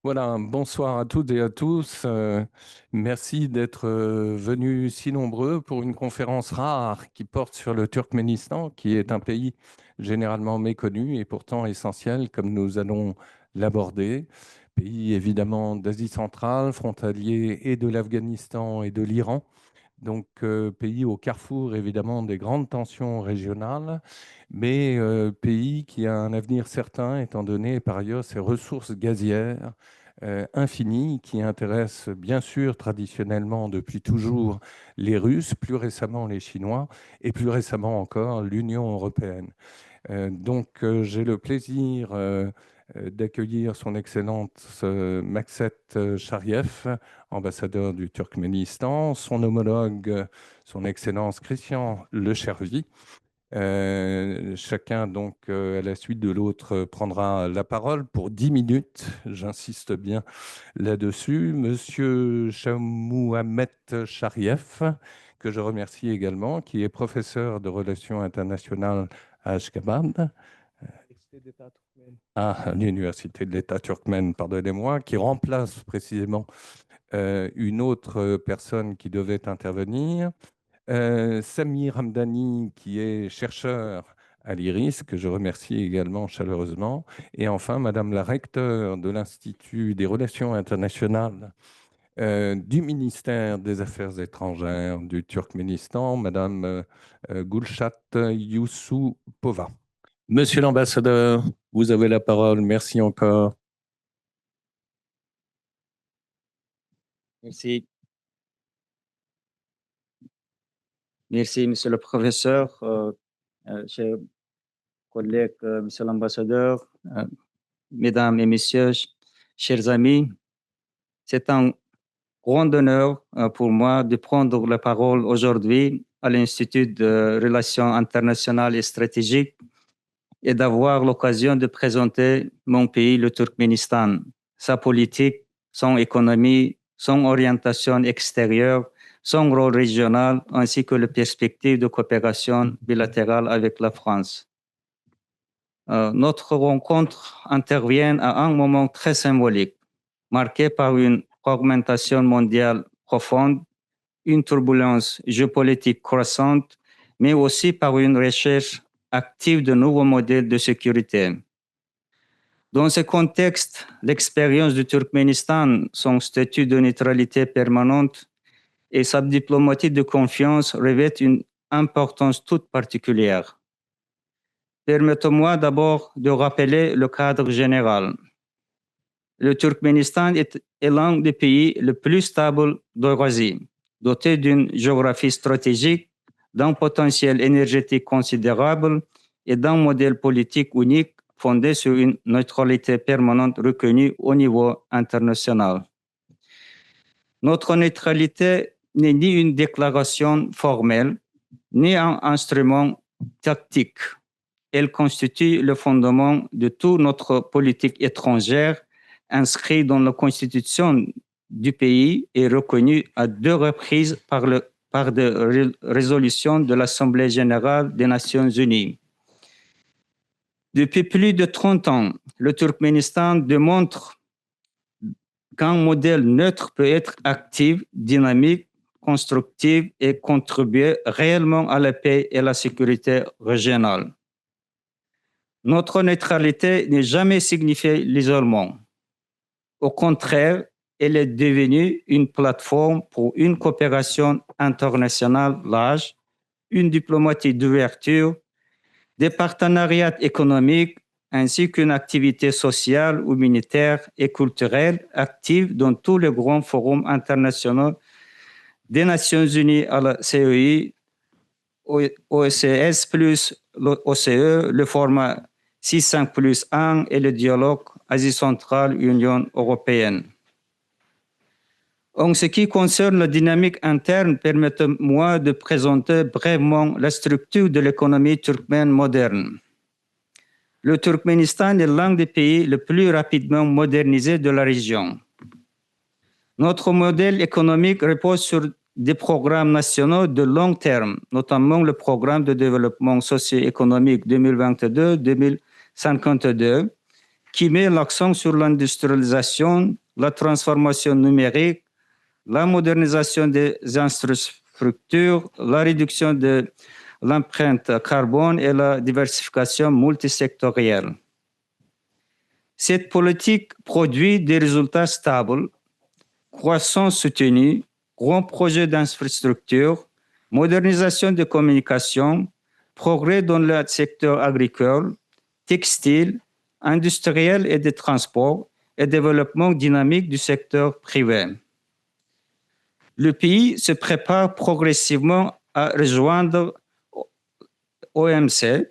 Voilà, bonsoir à toutes et à tous. Merci d'être venus si nombreux pour une conférence rare qui porte sur le Turkménistan, qui est un pays généralement méconnu et pourtant essentiel, comme nous allons l'aborder. Pays évidemment d'Asie centrale, frontalier et de l'Afghanistan et de l'Iran. Donc, pays au carrefour, évidemment, des grandes tensions régionales, mais pays qui a un avenir certain, étant donné, par ailleurs, ses ressources gazières infinies, qui intéressent, bien sûr, traditionnellement, depuis toujours, les Russes, plus récemment les Chinois, et plus récemment encore l'Union européenne. Donc, j'ai le plaisir d'accueillir son Excellence Maksat Chariev, ambassadeur du Turkménistan, son homologue, son Excellence Christian Lechervy. Chacun, donc, à la suite de l'autre, prendra la parole pour 10 minutes. J'insiste bien là-dessus. Monsieur Chamouhamet Chariev, que je remercie également, qui est professeur de relations internationales à Ashgabat, à l'Université de l'État turkmène, pardonnez-moi, qui remplace précisément une autre personne qui devait intervenir. Samir Hamdani, qui est chercheur à l'IRIS, que je remercie également chaleureusement. Et enfin, Madame la recteure de l'Institut des relations internationales du ministère des Affaires étrangères du Turkménistan, Madame Gulshat Youssoupova. Monsieur l'ambassadeur, vous avez la parole. Merci encore. Merci. Merci, monsieur le professeur, chers collègues, monsieur l'ambassadeur, mesdames et messieurs, chers amis. C'est un grand honneur pour moi de prendre la parole aujourd'hui à l'Institut de relations internationales et stratégiques et d'avoir l'occasion de présenter mon pays, le Turkménistan, sa politique, son économie, son orientation extérieure, son rôle régional, ainsi que les perspectives de coopération bilatérale avec la France. Notre rencontre intervient à un moment très symbolique, marqué par une augmentation mondiale profonde, une turbulence géopolitique croissante, mais aussi par une recherche active de nouveaux modèles de sécurité. Dans ce contexte, l'expérience du Turkménistan, son statut de neutralité permanente et sa diplomatie de confiance revêtent une importance toute particulière. Permettez-moi d'abord de rappeler le cadre général. Le Turkménistan est l'un des pays les plus stables d'Eurasie, doté d'une géographie stratégique, d'un potentiel énergétique considérable et d'un modèle politique unique fondé sur une neutralité permanente reconnue au niveau international. Notre neutralité n'est ni une déclaration formelle, ni un instrument tactique. Elle constitue le fondement de toute notre politique étrangère inscrite dans la Constitution du pays et reconnue à 2 reprises par des résolutions de l'Assemblée générale des Nations unies. Depuis plus de 30 ans, le Turkménistan démontre qu'un modèle neutre peut être actif, dynamique, constructif et contribuer réellement à la paix et la sécurité régionale. Notre neutralité n'a jamais signifié l'isolement. Au contraire, elle est devenue une plateforme pour une coopération internationale large, une diplomatie d'ouverture, des partenariats économiques ainsi qu'une activité sociale, humanitaire et culturelle active dans tous les grands forums internationaux des Nations Unies à la CEI, OCS+, l'OCE, le format 6-5+1 et le dialogue Asie centrale, Union européenne. En ce qui concerne la dynamique interne, permettez-moi de présenter brièvement la structure de l'économie turkmène moderne. Le Turkménistan est l'un des pays les plus rapidement modernisés de la région. Notre modèle économique repose sur des programmes nationaux de long terme, notamment le programme de développement socio-économique 2022-2052, qui met l'accent sur l'industrialisation, la transformation numérique, la modernisation des infrastructures, la réduction de l'empreinte carbone et la diversification multisectorielle. Cette politique produit des résultats stables, croissance soutenue, grands projets d'infrastructure, modernisation des communications, progrès dans le secteur agricole, textile, industriel et des transports et développement dynamique du secteur privé. Le pays se prépare progressivement à rejoindre l'OMC,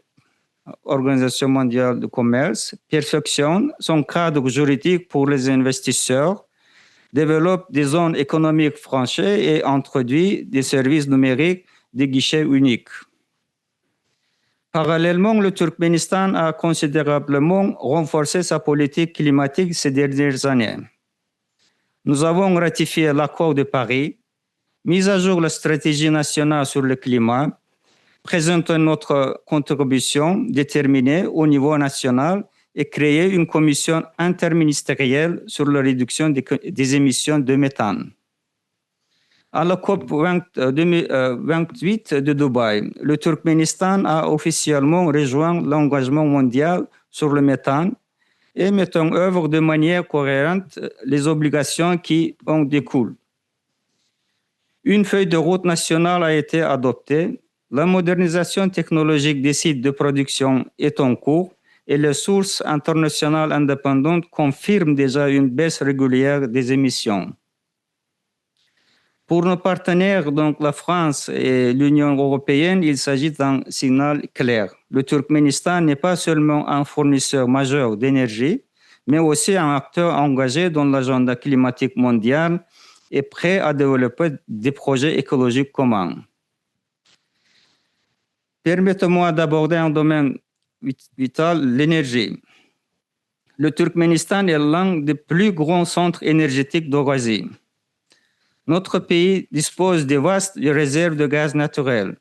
Organisation mondiale du commerce, perfectionne son cadre juridique pour les investisseurs, développe des zones économiques franchies et introduit des services numériques de guichets uniques. Parallèlement, le Turkménistan a considérablement renforcé sa politique climatique ces dernières années. Nous avons ratifié l'accord de Paris, mis à jour la stratégie nationale sur le climat, présenté notre contribution déterminée au niveau national et créé une commission interministérielle sur la réduction des émissions de méthane. À la COP 28 de Dubaï, le Turkménistan a officiellement rejoint l'engagement mondial sur le méthane et met en œuvre de manière cohérente les obligations qui en découlent. Une feuille de route nationale a été adoptée. La modernisation technologique des sites de production est en cours et les sources internationales indépendantes confirment déjà une baisse régulière des émissions. Pour nos partenaires, donc la France et l'Union européenne, il s'agit d'un signal clair. Le Turkménistan n'est pas seulement un fournisseur majeur d'énergie, mais aussi un acteur engagé dans l'agenda climatique mondial et prêt à développer des projets écologiques communs. Permettez-moi d'aborder un domaine vital, l'énergie. Le Turkménistan est l'un des plus grands centres énergétiques d'Eurasie. Notre pays dispose de vastes réserves de gaz naturel,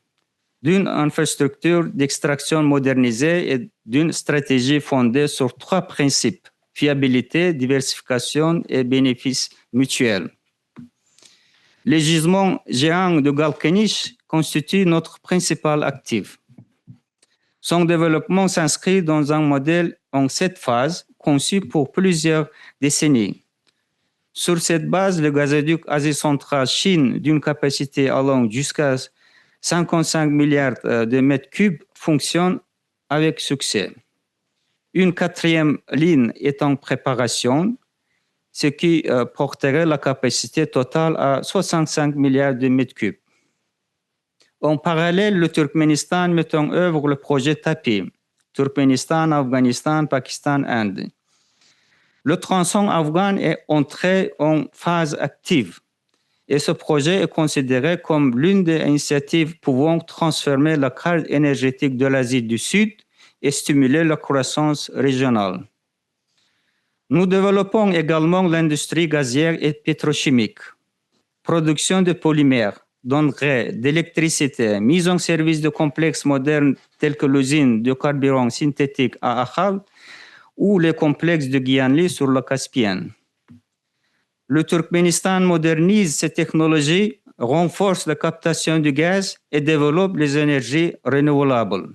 d'une infrastructure d'extraction modernisée et d'une stratégie fondée sur 3 principes: fiabilité, diversification et bénéfices mutuels. Les gisements géants de Galkanish constituent notre principal actif. Son développement s'inscrit dans un modèle en 7 phases conçu pour plusieurs décennies. Sur cette base, le gazoduc Asie centrale Chine, d'une capacité allant jusqu'à 55 milliards de mètres cubes, fonctionne avec succès. Une 4e ligne est en préparation, ce qui porterait la capacité totale à 65 milliards de mètres cubes. En parallèle, le Turkménistan met en œuvre le projet TAPI, Turkménistan, Afghanistan, Pakistan, Inde. Le tronçon afghan est entré en phase active et ce projet est considéré comme l'une des initiatives pouvant transformer la carte énergétique de l'Asie du Sud et stimuler la croissance régionale. Nous développons également l'industrie gazière et pétrochimique, production de polymères, d'engrais, d'électricité, mise en service de complexes modernes tels que l'usine de carburant synthétique à Akhal ou les complexes de Guyanli sur le Caspien. Le Turkménistan modernise ces technologies, renforce la captation du gaz et développe les énergies renouvelables.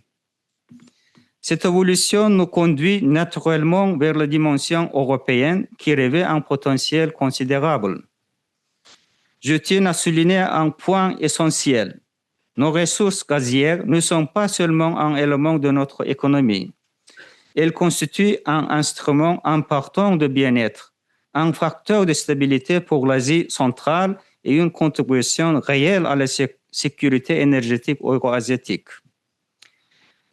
Cette évolution nous conduit naturellement vers la dimension européenne qui revêt un potentiel considérable. Je tiens à souligner un point essentiel. Nos ressources gazières ne sont pas seulement un élément de notre économie. Elles constituent un instrument important de bien-être, un facteur de stabilité pour l'Asie centrale et une contribution réelle à la sécurité énergétique euro-asiatique.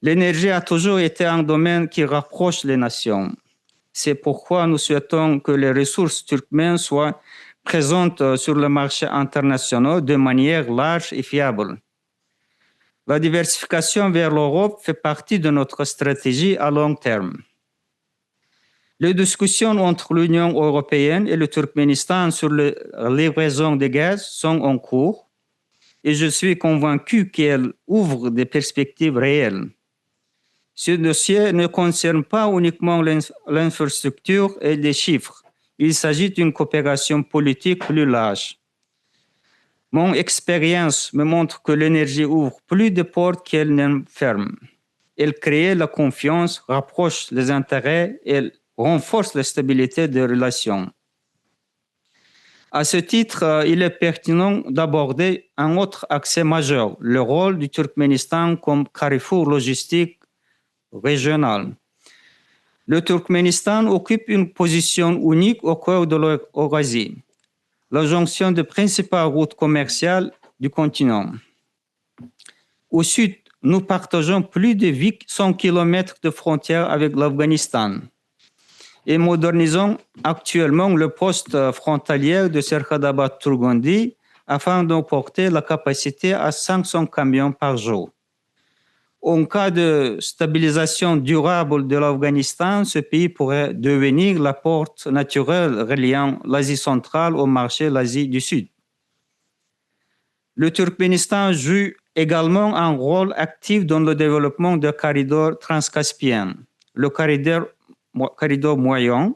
L'énergie a toujours été un domaine qui rapproche les nations. C'est pourquoi nous souhaitons que les ressources turkmènes soient présentes sur le marché international de manière large et fiable. La diversification vers l'Europe fait partie de notre stratégie à long terme. Les discussions entre l'Union européenne et le Turkménistan sur la livraison de gaz sont en cours et je suis convaincu qu'elles ouvrent des perspectives réelles. Ce dossier ne concerne pas uniquement l'infrastructure et les chiffres. Il s'agit d'une coopération politique plus large. Mon expérience me montre que l'énergie ouvre plus de portes qu'elle n'en ferme. Elle crée la confiance, rapproche les intérêts et renforce la stabilité des relations. À ce titre, il est pertinent d'aborder un autre axe majeur, le rôle du Turkménistan comme carrefour logistique régional. Le Turkménistan occupe une position unique au cœur de l'Eurasie, la jonction des principales routes commerciales du continent. Au sud, nous partageons plus de 800 km de frontières avec l'Afghanistan et modernisons actuellement le poste frontalier de Serhadabad-Turgandi afin de porter la capacité à 500 camions par jour. En cas de stabilisation durable de l'Afghanistan, ce pays pourrait devenir la porte naturelle reliant l'Asie centrale au marché de l'Asie du Sud. Le Turkménistan joue également un rôle actif dans le développement du corridor transcaspien, le corridor moyen,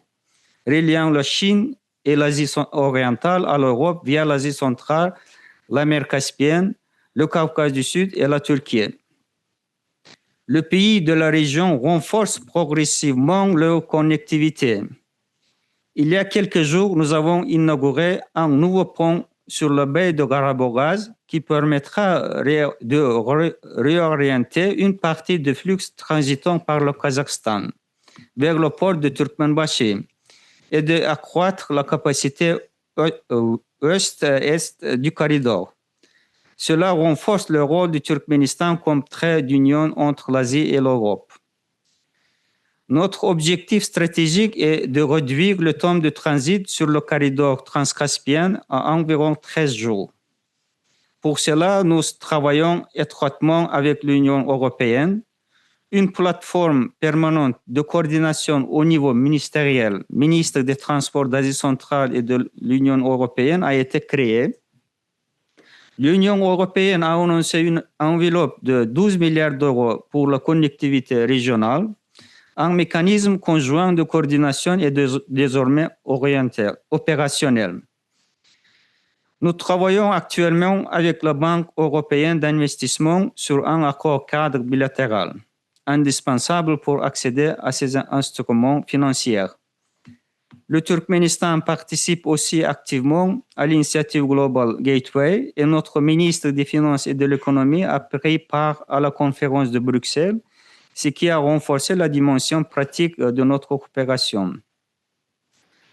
reliant la Chine et l'Asie orientale à l'Europe via l'Asie centrale, la mer Caspienne, le Caucase du Sud et la Turquie. Le pays de la région renforce progressivement leur connectivité. Il y a quelques jours, nous avons inauguré un nouveau pont sur la baie de Garabogaz qui permettra de réorienter une partie des flux transitant par le Kazakhstan vers le port de Turkmenbashi et d'accroître la capacité ouest-est du corridor. Cela renforce le rôle du Turkménistan comme trait d'union entre l'Asie et l'Europe. Notre objectif stratégique est de réduire le temps de transit sur le corridor transcaspien à environ 13 jours. Pour cela, nous travaillons étroitement avec l'Union européenne. Une plateforme permanente de coordination au niveau ministériel, ministre des Transports d'Asie centrale et de l'Union européenne, a été créée. L'Union européenne a annoncé une enveloppe de 12 milliards d'euros pour la connectivité régionale. Un mécanisme conjoint de coordination est désormais opérationnel. Nous travaillons actuellement avec la Banque européenne d'investissement sur un accord cadre bilatéral, indispensable pour accéder à ces instruments financiers. Le Turkménistan participe aussi activement à l'initiative Global Gateway et notre ministre des Finances et de l'Économie a pris part à la conférence de Bruxelles, ce qui a renforcé la dimension pratique de notre coopération.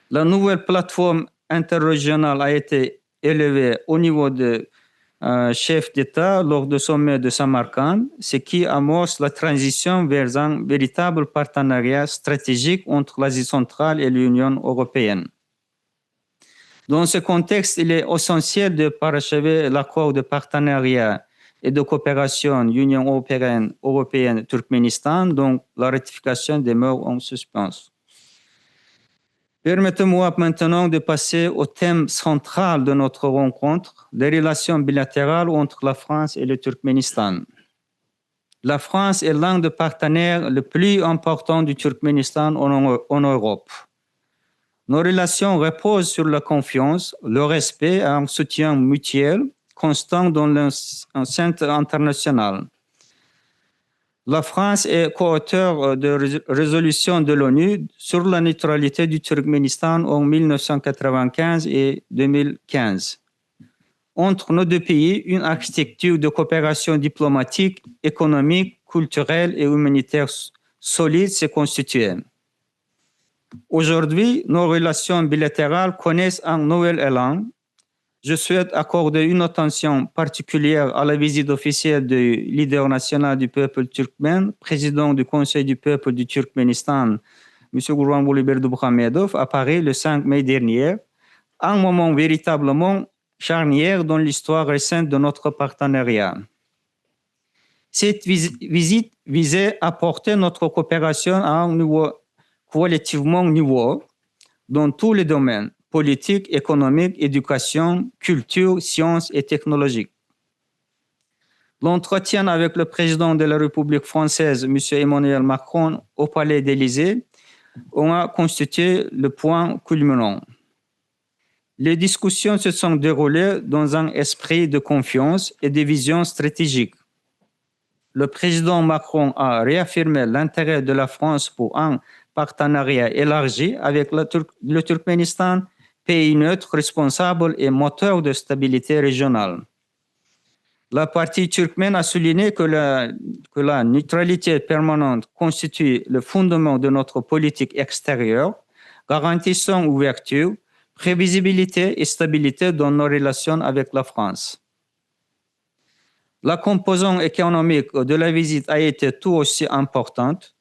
La nouvelle plateforme interrégionale a été élevée au niveau de chef d'État lors du sommet de Samarkand, ce qui amorce la transition vers un véritable partenariat stratégique entre l'Asie centrale et l'Union européenne. Dans ce contexte, il est essentiel de parachever l'accord de partenariat et de coopération Union européenne-Turkménistan, dont la ratification demeure en suspens. Permettez-moi maintenant de passer au thème central de notre rencontre, les relations bilatérales entre la France et le Turkménistan. La France est l'un des partenaires les plus importants du Turkménistan en Europe. Nos relations reposent sur la confiance, le respect et un soutien mutuel constant dans l'enceinte internationale. La France est co-auteur de résolutions de l'ONU sur la neutralité du Turkménistan en 1995 et 2015. Entre nos deux pays, une architecture de coopération diplomatique, économique, culturelle et humanitaire solide s'est constituée. Aujourd'hui, nos relations bilatérales connaissent un nouvel élan. Je souhaite accorder une attention particulière à la visite officielle du leader national du peuple turkmène, président du Conseil du peuple du Turkménistan, M. Gurbanguly Berdimuhamedov, à Paris le 5 mai dernier, un moment véritablement charnière dans l'histoire récente de notre partenariat. Cette visite visait à porter notre coopération à un niveau qualitativement nouveau dans tous les domaines: politique, économique, éducation, culture, sciences et technologiques. L'entretien avec le président de la République française, M. Emmanuel Macron, au Palais d'Élysée, a constitué le point culminant. Les discussions se sont déroulées dans un esprit de confiance et de vision stratégique. Le président Macron a réaffirmé l'intérêt de la France pour un partenariat élargi avec le Turkménistan, pays neutre, responsable et moteur de stabilité régionale. La partie turkmène a souligné que la neutralité permanente constitue le fondement de notre politique extérieure, garantissant ouverture, prévisibilité et stabilité dans nos relations avec la France. La composante économique de la visite a été tout aussi importante.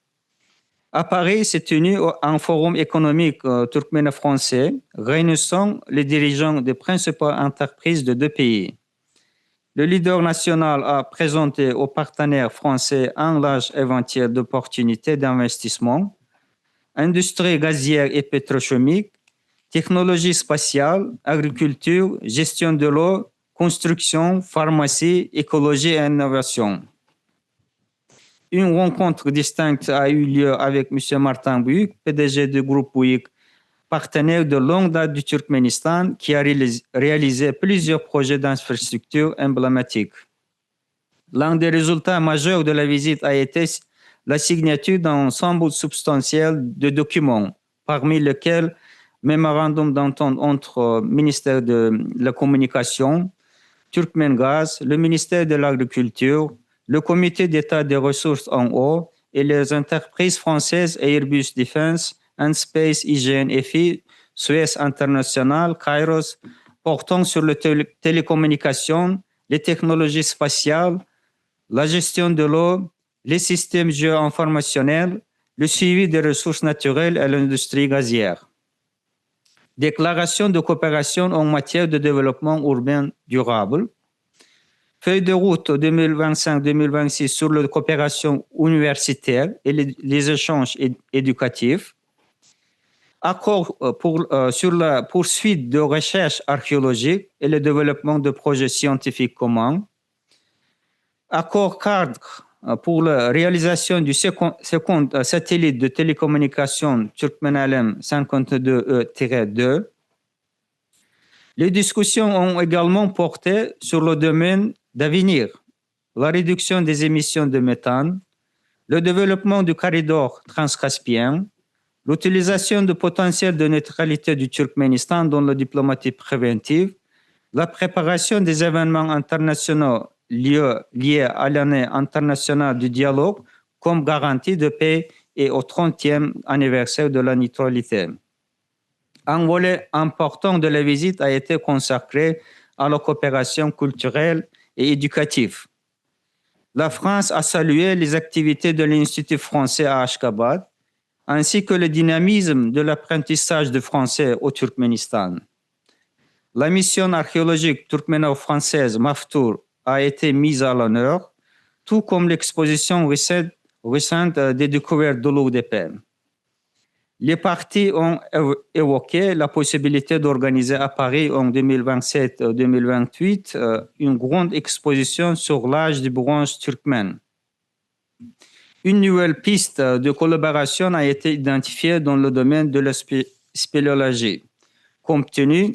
À Paris s'est tenu un forum économique turkmène-français réunissant les dirigeants des principales entreprises de deux pays. Le leader national a présenté aux partenaires français un large éventail d'opportunités d'investissement, industrie gazière et pétrochimique, technologie spatiale, agriculture, gestion de l'eau, construction, pharmacie, écologie et innovation. Une rencontre distincte a eu lieu avec M. Martin Bouygues, PDG du groupe Bouygues, partenaire de longue date du Turkménistan, qui a réalisé plusieurs projets d'infrastructures emblématiques. L'un des résultats majeurs de la visite a été la signature d'un ensemble substantiel de documents, parmi lesquels mémorandum d'entente entre le ministère de la Communication, Turkmengaz, le ministère de l'Agriculture, le Comité d'État des ressources en eau et les entreprises françaises Airbus Defense, Space, IGN-FI, Suez International, Kairos, portant sur les télécommunications, les technologies spatiales, la gestion de l'eau, les systèmes géoinformationnels, le suivi des ressources naturelles et l'industrie gazière. Déclaration de coopération en matière de développement urbain durable. Feuille de route 2025-2026 sur la coopération universitaire et les échanges éducatifs. Accord sur la poursuite de recherches archéologiques et le développement de projets scientifiques communs. Accord cadre pour la réalisation du second satellite de télécommunication Turkmenalem 52E-2. Les discussions ont également porté sur le domaine d'avenir, la réduction des émissions de méthane, le développement du corridor transcaspien, l'utilisation du potentiel de neutralité du Turkménistan dans la diplomatie préventive, la préparation des événements internationaux liés à l'année internationale du dialogue comme garantie de paix et au 30e anniversaire de la neutralité. Un volet important de la visite a été consacré à la coopération culturelle et éducative. La France a salué les activités de l'Institut français à Ashgabat, ainsi que le dynamisme de l'apprentissage du français au Turkménistan. La mission archéologique turkméno-française Maftour a été mise à l'honneur, tout comme l'exposition récente des découvertes de l'ODP. Les parties ont évoqué la possibilité d'organiser à Paris en 2027-2028 une grande exposition sur l'âge du bronze turkmène. Une nouvelle piste de collaboration a été identifiée dans le domaine de la spéléologie, compte tenu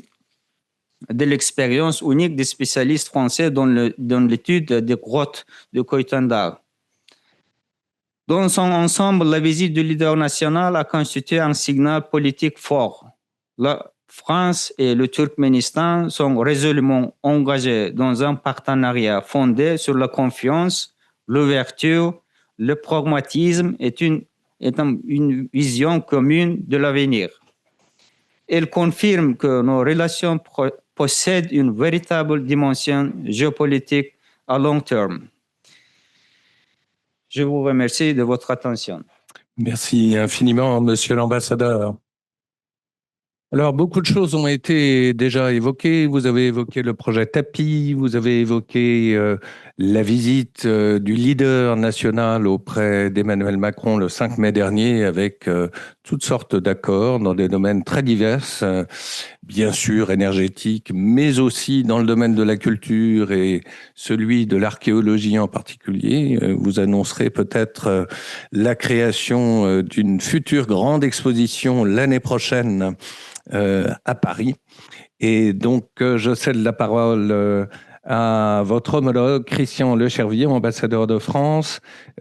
de l'expérience unique des spécialistes français dans l'étude des grottes de Koytandar. Dans son ensemble, la visite du leader national a constitué un signal politique fort. La France et le Turkménistan sont résolument engagés dans un partenariat fondé sur la confiance, l'ouverture, le pragmatisme et une vision commune de l'avenir. Elle confirme que nos relations possèdent une véritable dimension géopolitique à long terme. Je vous remercie de votre attention. Merci infiniment, Monsieur l'ambassadeur. Alors, beaucoup de choses ont été déjà évoquées. Vous avez évoqué le projet Tapis, vous avez évoqué la visite du leader national auprès d'Emmanuel Macron le 5 mai dernier avec toutes sortes d'accords dans des domaines très divers, bien sûr énergétiques, mais aussi dans le domaine de la culture et celui de l'archéologie en particulier. Vous annoncerez peut-être la création d'une future grande exposition l'année prochaine à Paris. Et donc, je cède la parole à votre homologue Christian Lechervier, ambassadeur de France,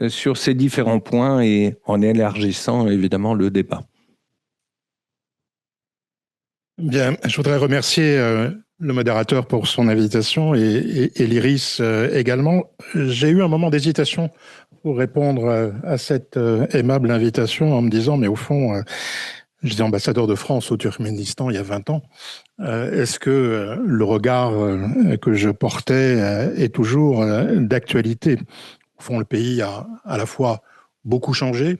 sur ces différents points et en élargissant évidemment le débat. Bien, je voudrais remercier le modérateur pour son invitation et l'IRIS également. J'ai eu un moment d'hésitation pour répondre à cette aimable invitation en me disant, mais au fond, j'étais ambassadeur de France au Turkménistan il y a 20 ans. Est-ce que le regard que je portais est toujours d'actualité? Au fond, le pays a à la fois beaucoup changé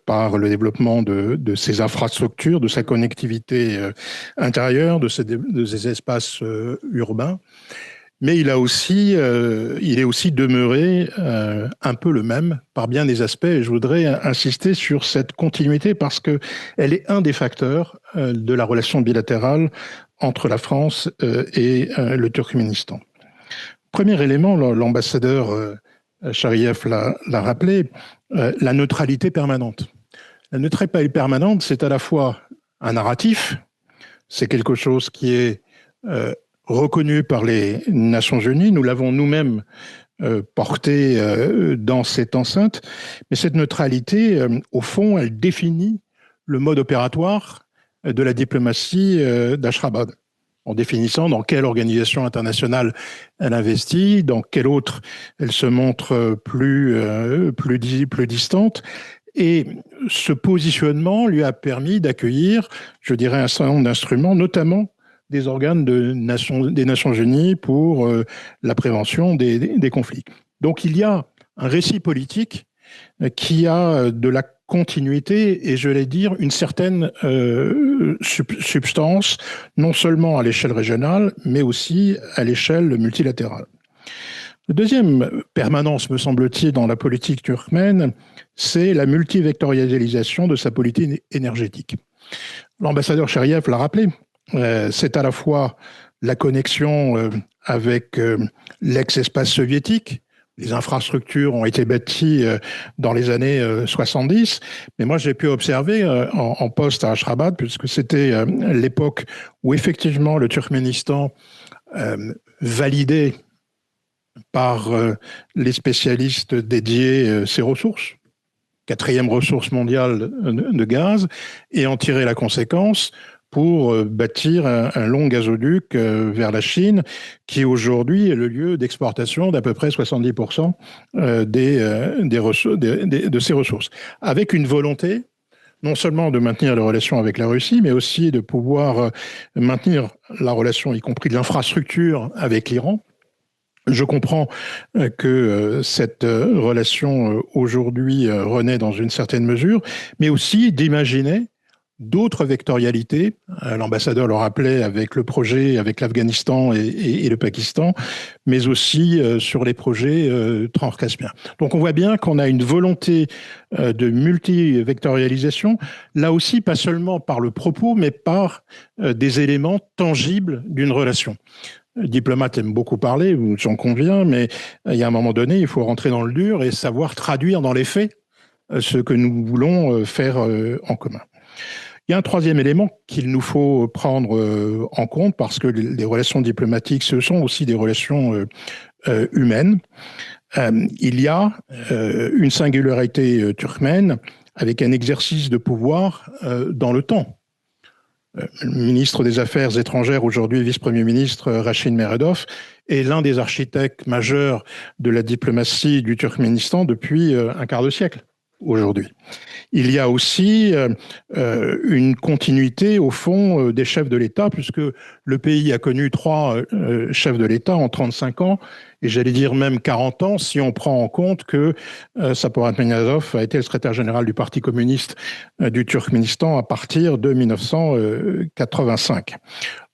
par le développement de ses infrastructures, de sa connectivité intérieure, de ses espaces urbains. Mais il est aussi demeuré un peu le même par bien des aspects. Et je voudrais insister sur cette continuité parce que elle est un des facteurs de la relation bilatérale entre la France et le Turkménistan. Premier élément, l'ambassadeur Chariev l'a rappelé, la neutralité permanente. La neutralité permanente, c'est à la fois un narratif, c'est quelque chose qui est reconnu par les Nations Unies, nous l'avons nous-mêmes porté dans cette enceinte, mais cette neutralité, au fond, elle définit le mode opératoire de la diplomatie d'Ashgabat, en définissant dans quelle organisation internationale elle investit, dans quelle autre elle se montre plus distante. Et ce positionnement lui a permis d'accueillir, je dirais, un certain nombre d'instruments, notamment des organes des Nations Unies pour la prévention des conflits. Donc il y a un récit politique qui a de la continuité et, je vais dire, une certaine substance, non seulement à l'échelle régionale, mais aussi à l'échelle multilatérale. La deuxième permanence, me semble-t-il, dans la politique turkmène, c'est la multivectorialisation de sa politique énergétique. L'ambassadeur Cheriev l'a rappelé, c'est à la fois la connexion avec l'ex-espace soviétique. Les infrastructures ont été bâties dans les années 70, mais moi j'ai pu observer en poste à Ashgabat, puisque c'était l'époque où effectivement le Turkménistan validait par les spécialistes dédiés ses ressources, quatrième ressource mondiale de gaz, et en tirer la conséquence pour bâtir un long gazoduc vers la Chine, qui aujourd'hui est le lieu d'exportation d'à peu près 70% de ses ressources, avec une volonté non seulement de maintenir les relations avec la Russie, mais aussi de pouvoir maintenir la relation, y compris de l'infrastructure, avec l'Iran. Je comprends que cette relation aujourd'hui renaît dans une certaine mesure, mais aussi d'imaginer d'autres vectorialités. L'ambassadeur le rappelait avec le projet avec l'Afghanistan et le Pakistan, mais aussi sur les projets transcaspiens. Donc on voit bien qu'on a une volonté de multivectorialisation, là aussi pas seulement par le propos, mais par des éléments tangibles d'une relation. Le diplomate aime beaucoup parler, j'en conviens, mais il y a un moment donné, il faut rentrer dans le dur et savoir traduire dans les faits ce que nous voulons faire en commun. Il y a un troisième élément qu'il nous faut prendre en compte parce que les relations diplomatiques, ce sont aussi des relations humaines. Il y a une singularité turkmène avec un exercice de pouvoir dans le temps. Le ministre des Affaires étrangères, aujourd'hui vice-premier ministre, Rachid Meredov, est l'un des architectes majeurs de la diplomatie du Turkménistan depuis un quart de siècle. aujourd'hui. Il y a aussi une continuité, au fond, des chefs de l'État, puisque le pays a connu 3 chefs de l'État en 35 ans, et j'allais dire même 40 ans, si on prend en compte que Saporat Niazov a été le secrétaire général du Parti communiste du Turkménistan à partir de 1985.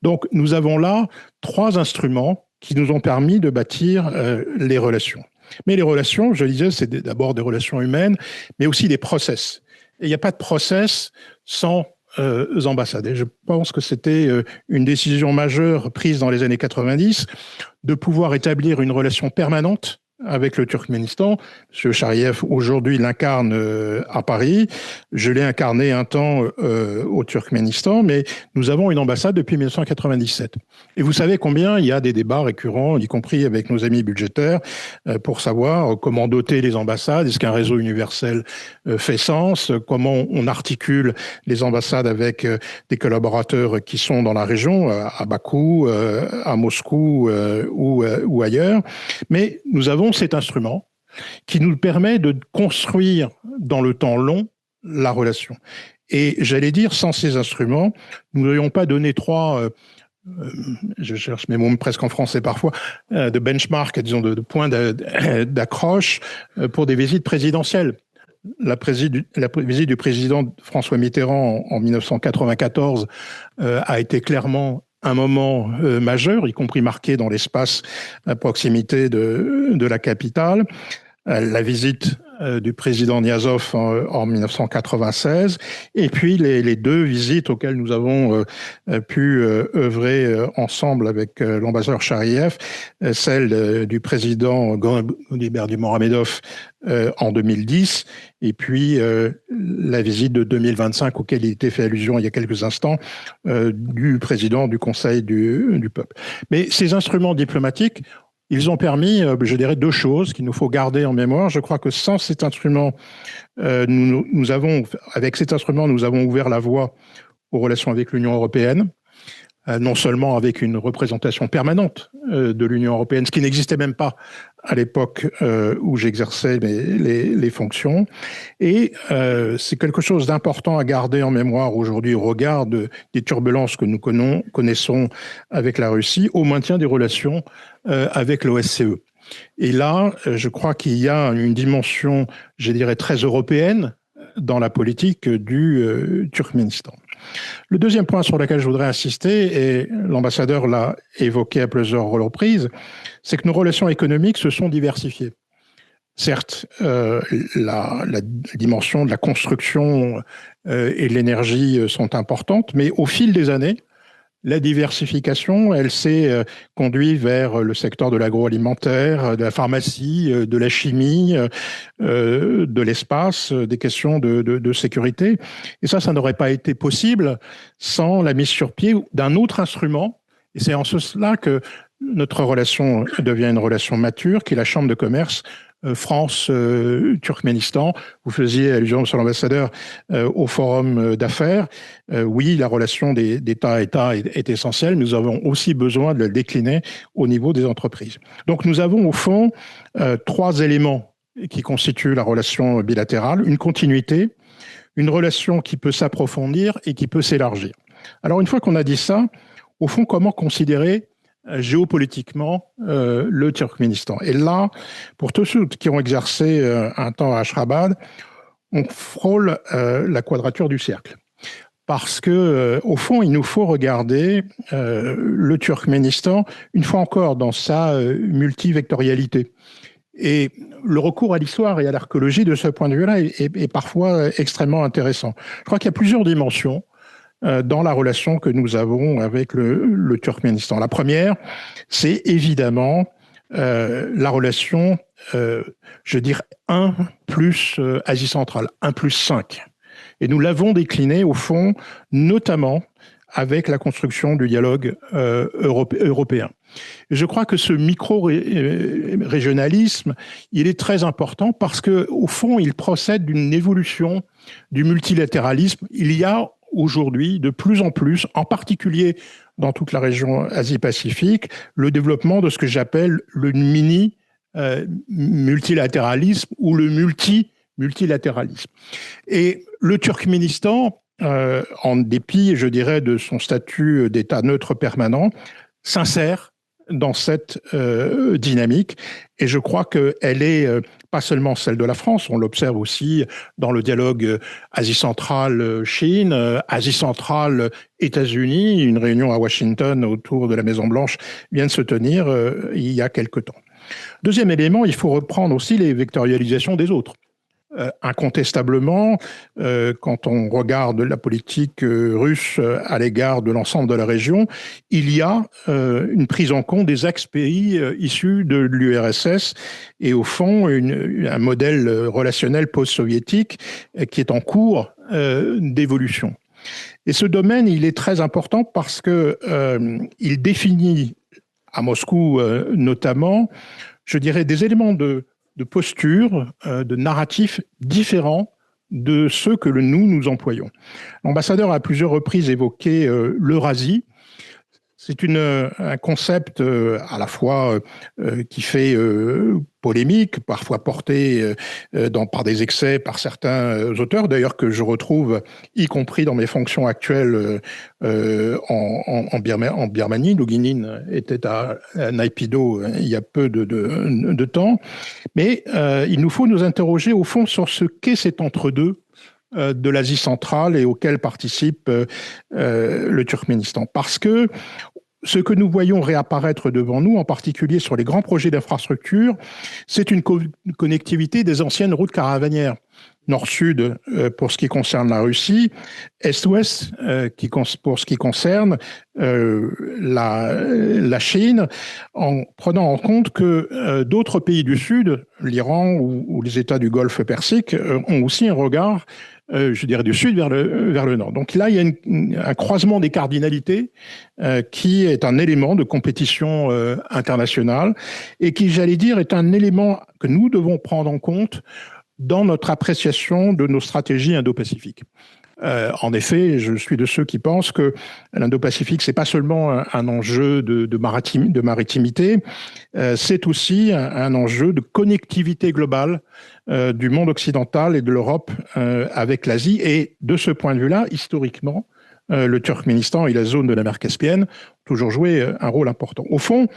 Donc, nous avons là 3 instruments qui nous ont permis de bâtir les relations. Mais les relations, je le disais, c'est d'abord des relations humaines, mais aussi des process. Et il n'y a pas de process sans ambassades. Et je pense que c'était une décision majeure prise dans les années 90 de pouvoir établir une relation permanente avec le Turkménistan. M. Chariev, aujourd'hui, l'incarne à Paris. Je l'ai incarné un temps au Turkménistan, mais nous avons une ambassade depuis 1997. Et vous savez combien il y a des débats récurrents, y compris avec nos amis budgétaires, pour savoir comment doter les ambassades. Est-ce qu'un réseau universel fait sens? Comment on articule les ambassades avec des collaborateurs qui sont dans la région, à Bakou, à Moscou ou ailleurs. Mais nous avons cet instrument qui nous permet de construire dans le temps long la relation. Et j'allais dire, sans ces instruments, nous n'aurions pas donné 3... je cherche mes mots presque en français parfois, de benchmark, disons, de points d'accroche pour des visites présidentielles. La visite du président François Mitterrand en 1994 a été clairement un moment majeur, y compris marqué dans l'espace à proximité de la capitale. La visite du président Niazov en 1996, et puis les 2 visites auxquelles nous avons pu œuvrer ensemble avec l'ambassadeur Chariev, celle du président Berdimuhamedov en 2010, et puis la visite de 2025 auquel il était fait allusion il y a quelques instants du président du Conseil du peuple. Mais ces instruments diplomatiques, ils ont permis, je dirais, 2 choses qu'il nous faut garder en mémoire. Je crois que sans cet instrument, avec cet instrument, nous avons ouvert la voie aux relations avec l'Union européenne, non seulement avec une représentation permanente de l'Union européenne, ce qui n'existait même pas à l'époque où j'exerçais les fonctions. Et c'est quelque chose d'important à garder en mémoire aujourd'hui au regard des turbulences que nous connaissons avec la Russie, au maintien des relations avec l'OSCE. Et là, je crois qu'il y a une dimension, je dirais, très européenne dans la politique du Turkménistan. Le deuxième point sur lequel je voudrais insister, et l'ambassadeur l'a évoqué à plusieurs reprises, c'est que nos relations économiques se sont diversifiées. Certes, la dimension de la construction et de l'énergie sont importantes, mais au fil des années, la diversification, elle s'est conduite vers le secteur de l'agroalimentaire, de la pharmacie, de la chimie, de l'espace, des questions de sécurité. Et ça n'aurait pas été possible sans la mise sur pied d'un autre instrument. Et c'est en cela que notre relation devient une relation mature, qui est la Chambre de commerce France-Turkménistan. Vous faisiez allusion, monsieur l'ambassadeur, au forum d'affaires. Oui, la relation d'État à État est essentielle. Nous avons aussi besoin de le décliner au niveau des entreprises. Donc nous avons au fond 3 éléments qui constituent la relation bilatérale. Une continuité, une relation qui peut s'approfondir et qui peut s'élargir. Alors une fois qu'on a dit ça, au fond, comment considérer géopolitiquement le Turkménistan? Et là, pour tous ceux qui ont exercé un temps à Ashgabat, on frôle la quadrature du cercle. Parce que, au fond, il nous faut regarder le Turkménistan, une fois encore, dans sa multivectorialité. Et le recours à l'histoire et à l'archéologie, de ce point de vue-là, est parfois extrêmement intéressant. Je crois qu'il y a plusieurs dimensions dans la relation que nous avons avec le Turkménistan. La première, c'est évidemment la relation, je dirais, 1 plus Asie centrale, 1 plus 5. Et nous l'avons décliné, au fond, notamment avec la construction du dialogue européen. Et je crois que ce micro-régionalisme, il est très important parce que, au fond, il procède d'une évolution du multilatéralisme. Il y a aujourd'hui, de plus en particulier dans toute la région Asie-Pacifique, le développement de ce que j'appelle le mini-multilatéralisme ou le multilatéralisme. Et le Turkménistan, en dépit, je dirais, de son statut d'État neutre permanent, s'insère dans cette dynamique. Et je crois qu'elle est pas seulement celle de la France, on l'observe aussi dans le dialogue Asie centrale-Chine, Asie centrale-États-Unis. Une réunion à Washington autour de la Maison-Blanche vient de se tenir il y a quelque temps. Deuxième élément, il faut reprendre aussi les vectorialisations des autres. Incontestablement, quand on regarde la politique russe à l'égard de l'ensemble de la région, il y a une prise en compte des ex-pays issus de l'URSS et au fond un modèle relationnel post-soviétique qui est en cours d'évolution. Et ce domaine, il est très important parce que il définit à Moscou notamment, je dirais, des éléments de posture, de narratifs différents de ceux que nous employons. L'ambassadeur a à plusieurs reprises évoqué l'Eurasie. C'est un concept à la fois qui fait polémique, parfois porté par des excès par certains auteurs, d'ailleurs que je retrouve, y compris dans mes fonctions actuelles en Birmanie. Loughinine était à Naypyidaw il y a peu de temps. Mais il nous faut nous interroger au fond sur ce qu'est cet entre-deux de l'Asie centrale et auquel participe le Turkménistan. Parce que ce que nous voyons réapparaître devant nous, en particulier sur les grands projets d'infrastructure, c'est une connectivité des anciennes routes caravanières. Nord-sud pour ce qui concerne la Russie, Est-Ouest pour ce qui concerne la Chine, en prenant en compte que d'autres pays du Sud, l'Iran ou les États du Golfe Persique, ont aussi un regard, je dirais, du Sud vers le Nord. Donc là, il y a un croisement des cardinalités qui est un élément de compétition internationale et qui, j'allais dire, est un élément que nous devons prendre en compte dans notre appréciation de nos stratégies indo-pacifiques. En effet, je suis de ceux qui pensent que l'Indo-Pacifique, c'est pas seulement un enjeu de maritimité, c'est aussi un enjeu de connectivité globale du monde occidental et de l'Europe avec l'Asie. Et de ce point de vue-là, historiquement, le Turkménistan et la zone de la mer Caspienne ont toujours joué un rôle important. Au fond,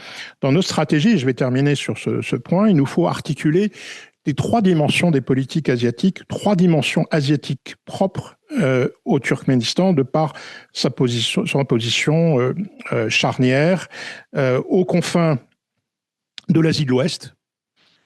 dans nos stratégies, et je vais terminer sur ce point, il nous faut articuler les trois dimensions des politiques asiatiques, trois dimensions asiatiques propres au Turkménistan de par son position charnière aux confins de l'Asie de l'Ouest.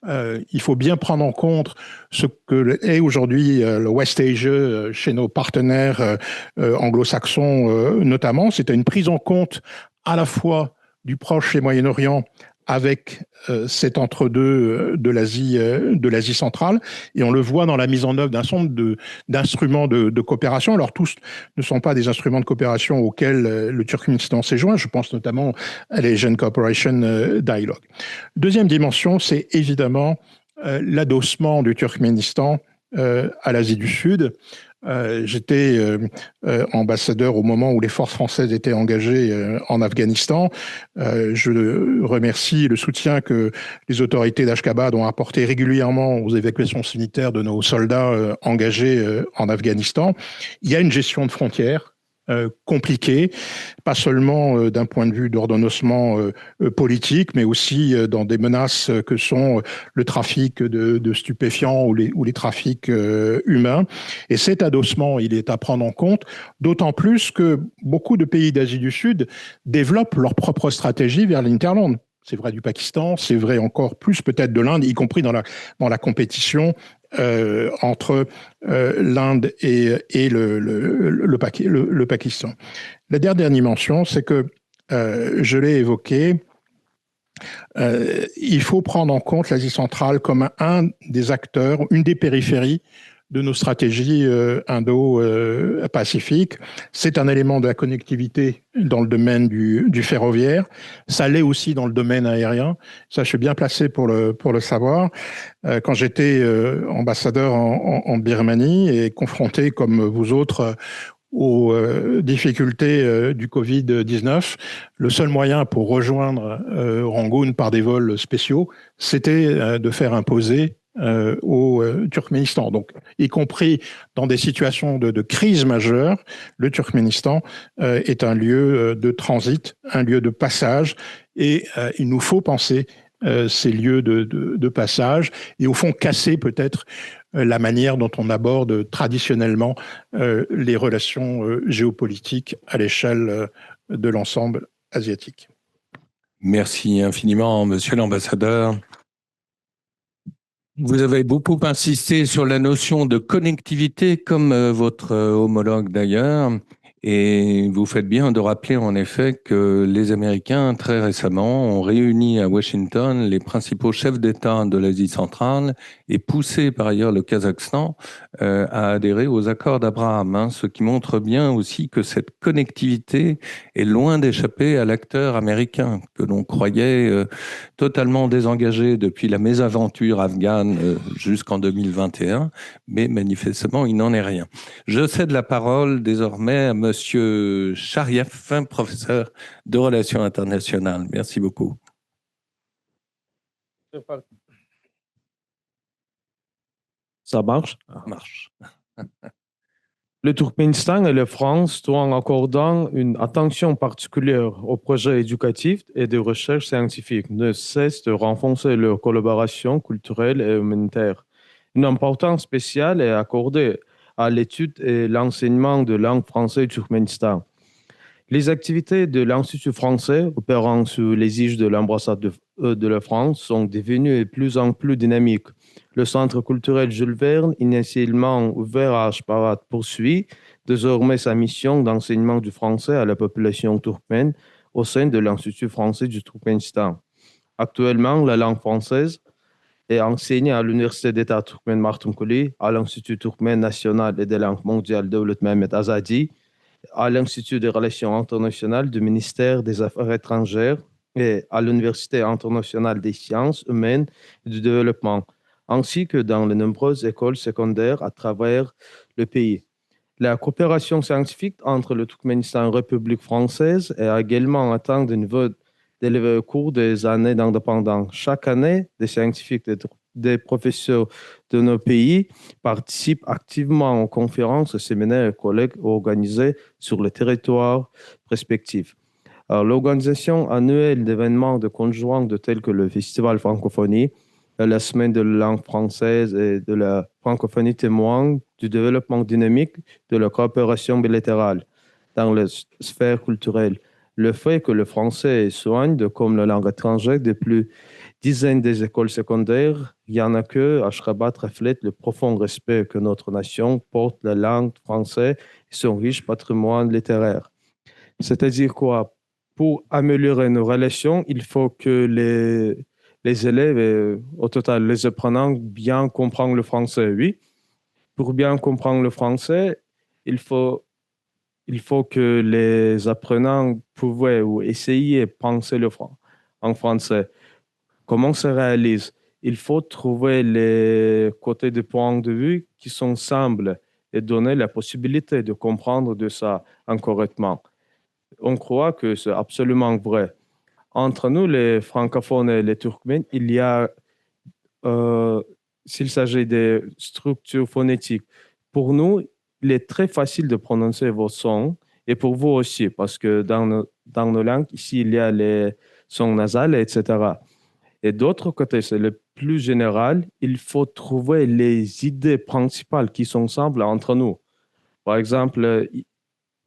Il faut bien prendre en compte ce que est aujourd'hui le West Asia chez nos partenaires anglo-saxons notamment. C'est une prise en compte à la fois du Proche et Moyen-Orient avec cet entre-deux de l'Asie centrale. Et on le voit dans la mise en œuvre d'un certain nombre d'instruments de coopération. Alors, tous ne sont pas des instruments de coopération auxquels le Turkménistan s'est joint. Je pense notamment à l'Asian Cooperation Dialogue. Deuxième dimension, c'est évidemment l'adossement du Turkménistan à l'Asie du Sud. J'étais ambassadeur au moment où les forces françaises étaient engagées en Afghanistan. Je remercie le soutien que les autorités d'Ashgabat ont apporté régulièrement aux évacuations sanitaires de nos soldats engagés en Afghanistan. Il y a une gestion de frontières compliqué, pas seulement d'un point de vue d'ordonnancement politique, mais aussi dans des menaces que sont le trafic de stupéfiants ou les trafics humains. Et cet adossement, il est à prendre en compte, d'autant plus que beaucoup de pays d'Asie du Sud développent leur propre stratégie vers l'Hinterland. C'est vrai du Pakistan, c'est vrai encore plus peut-être de l'Inde, y compris dans la compétition entre l'Inde et le Pakistan. La dernière dimension, c'est que, je l'ai évoqué, il faut prendre en compte l'Asie centrale comme un des acteurs, une des périphéries de nos stratégies indo-pacifiques. C'est un élément de la connectivité dans le domaine du ferroviaire. Ça l'est aussi dans le domaine aérien. Ça, je suis bien placé pour le savoir. Quand j'étais ambassadeur en Birmanie et confronté, comme vous autres, aux difficultés du Covid-19, le seul moyen pour rejoindre Rangoon par des vols spéciaux, c'était de faire imposer au Turkménistan. Donc, y compris dans des situations de crise majeure, le Turkménistan est un lieu de transit, un lieu de passage, et il nous faut penser ces lieux de passage et au fond casser peut-être la manière dont on aborde traditionnellement les relations géopolitiques à l'échelle de l'ensemble asiatique. Merci infiniment, monsieur l'ambassadeur. Vous avez beaucoup insisté sur la notion de connectivité, comme votre homologue d'ailleurs, et vous faites bien de rappeler en effet que les Américains, très récemment, ont réuni à Washington les principaux chefs d'État de l'Asie centrale et poussé par ailleurs le Kazakhstan à adhérer aux accords d'Abraham, hein, ce qui montre bien aussi que cette connectivité est loin d'échapper à l'acteur américain que l'on croyait totalement désengagé depuis la mésaventure afghane jusqu'en 2021, mais manifestement, il n'en est rien. Je cède la parole désormais à Monsieur Charieff, professeur de relations internationales. Merci beaucoup. Ça marche? Ça marche. Le Turkménistan et la France, tout en accordant une attention particulière aux projets éducatifs et de recherche scientifique, ne cessent de renforcer leur collaboration culturelle et humanitaire. Une importance spéciale est accordée à l'étude et l'enseignement de langue française au Turkménistan. Les activités de l'Institut français opérant sous l'égide de l'ambassade de la France sont devenues de plus en plus dynamiques. Le Centre culturel Jules Verne, initialement ouvert à Ashgabat, poursuit désormais sa mission d'enseignement du français à la population turkmène au sein de l'Institut français du Turkménistan. Actuellement, la langue française est enseignée à l'Université d'État turkmène Martunkuli, à l'Institut turkmène national et des langues mondiales Devlet Mehmet Azadi, à l'Institut des relations internationales du ministère des Affaires étrangères et à l'Université internationale des sciences humaines et du développement, ainsi que dans les nombreuses écoles secondaires à travers le pays. La coopération scientifique entre le Turkménistan et la République française a également atteint des niveaux élevés au cours des années d'indépendance. Chaque année, des scientifiques et des professeurs de nos pays participent activement aux conférences, séminaires et colloques organisés sur le territoire respectif. L'organisation annuelle d'événements de conjoints de tels que le Festival Francophonie, la Semaine de la langue française et de la francophonie témoigne du développement dynamique de la coopération bilatérale dans la sphère culturelle. Le fait que le français soigne comme la langue étrangère depuis dizaines des écoles secondaires, il y en a que Ashgabat reflète le profond respect que notre nation porte la langue française et son riche patrimoine littéraire. C'est-à-dire quoi? Pour améliorer nos relations, il faut que les élèves, et, au total, les apprenants, bien comprennent le français, oui. Pour bien comprendre le français, il faut, il faut que les apprenants pouvaient ou essayer de penser en français. Comment se réalise? Il faut trouver les côtés de point de vue qui sont simples et donner la possibilité de comprendre de ça incorrectement. On croit que c'est absolument vrai. Entre nous, les francophones et les turkmènes, il y a, s'il s'agit des structures phonétiques, pour nous, il est très facile de prononcer vos sons et pour vous aussi, parce que dans nos langues, ici, il y a les sons nasales, etc. Et d'autre côté, c'est le plus général, il faut trouver les idées principales qui sont simples entre nous. Par exemple,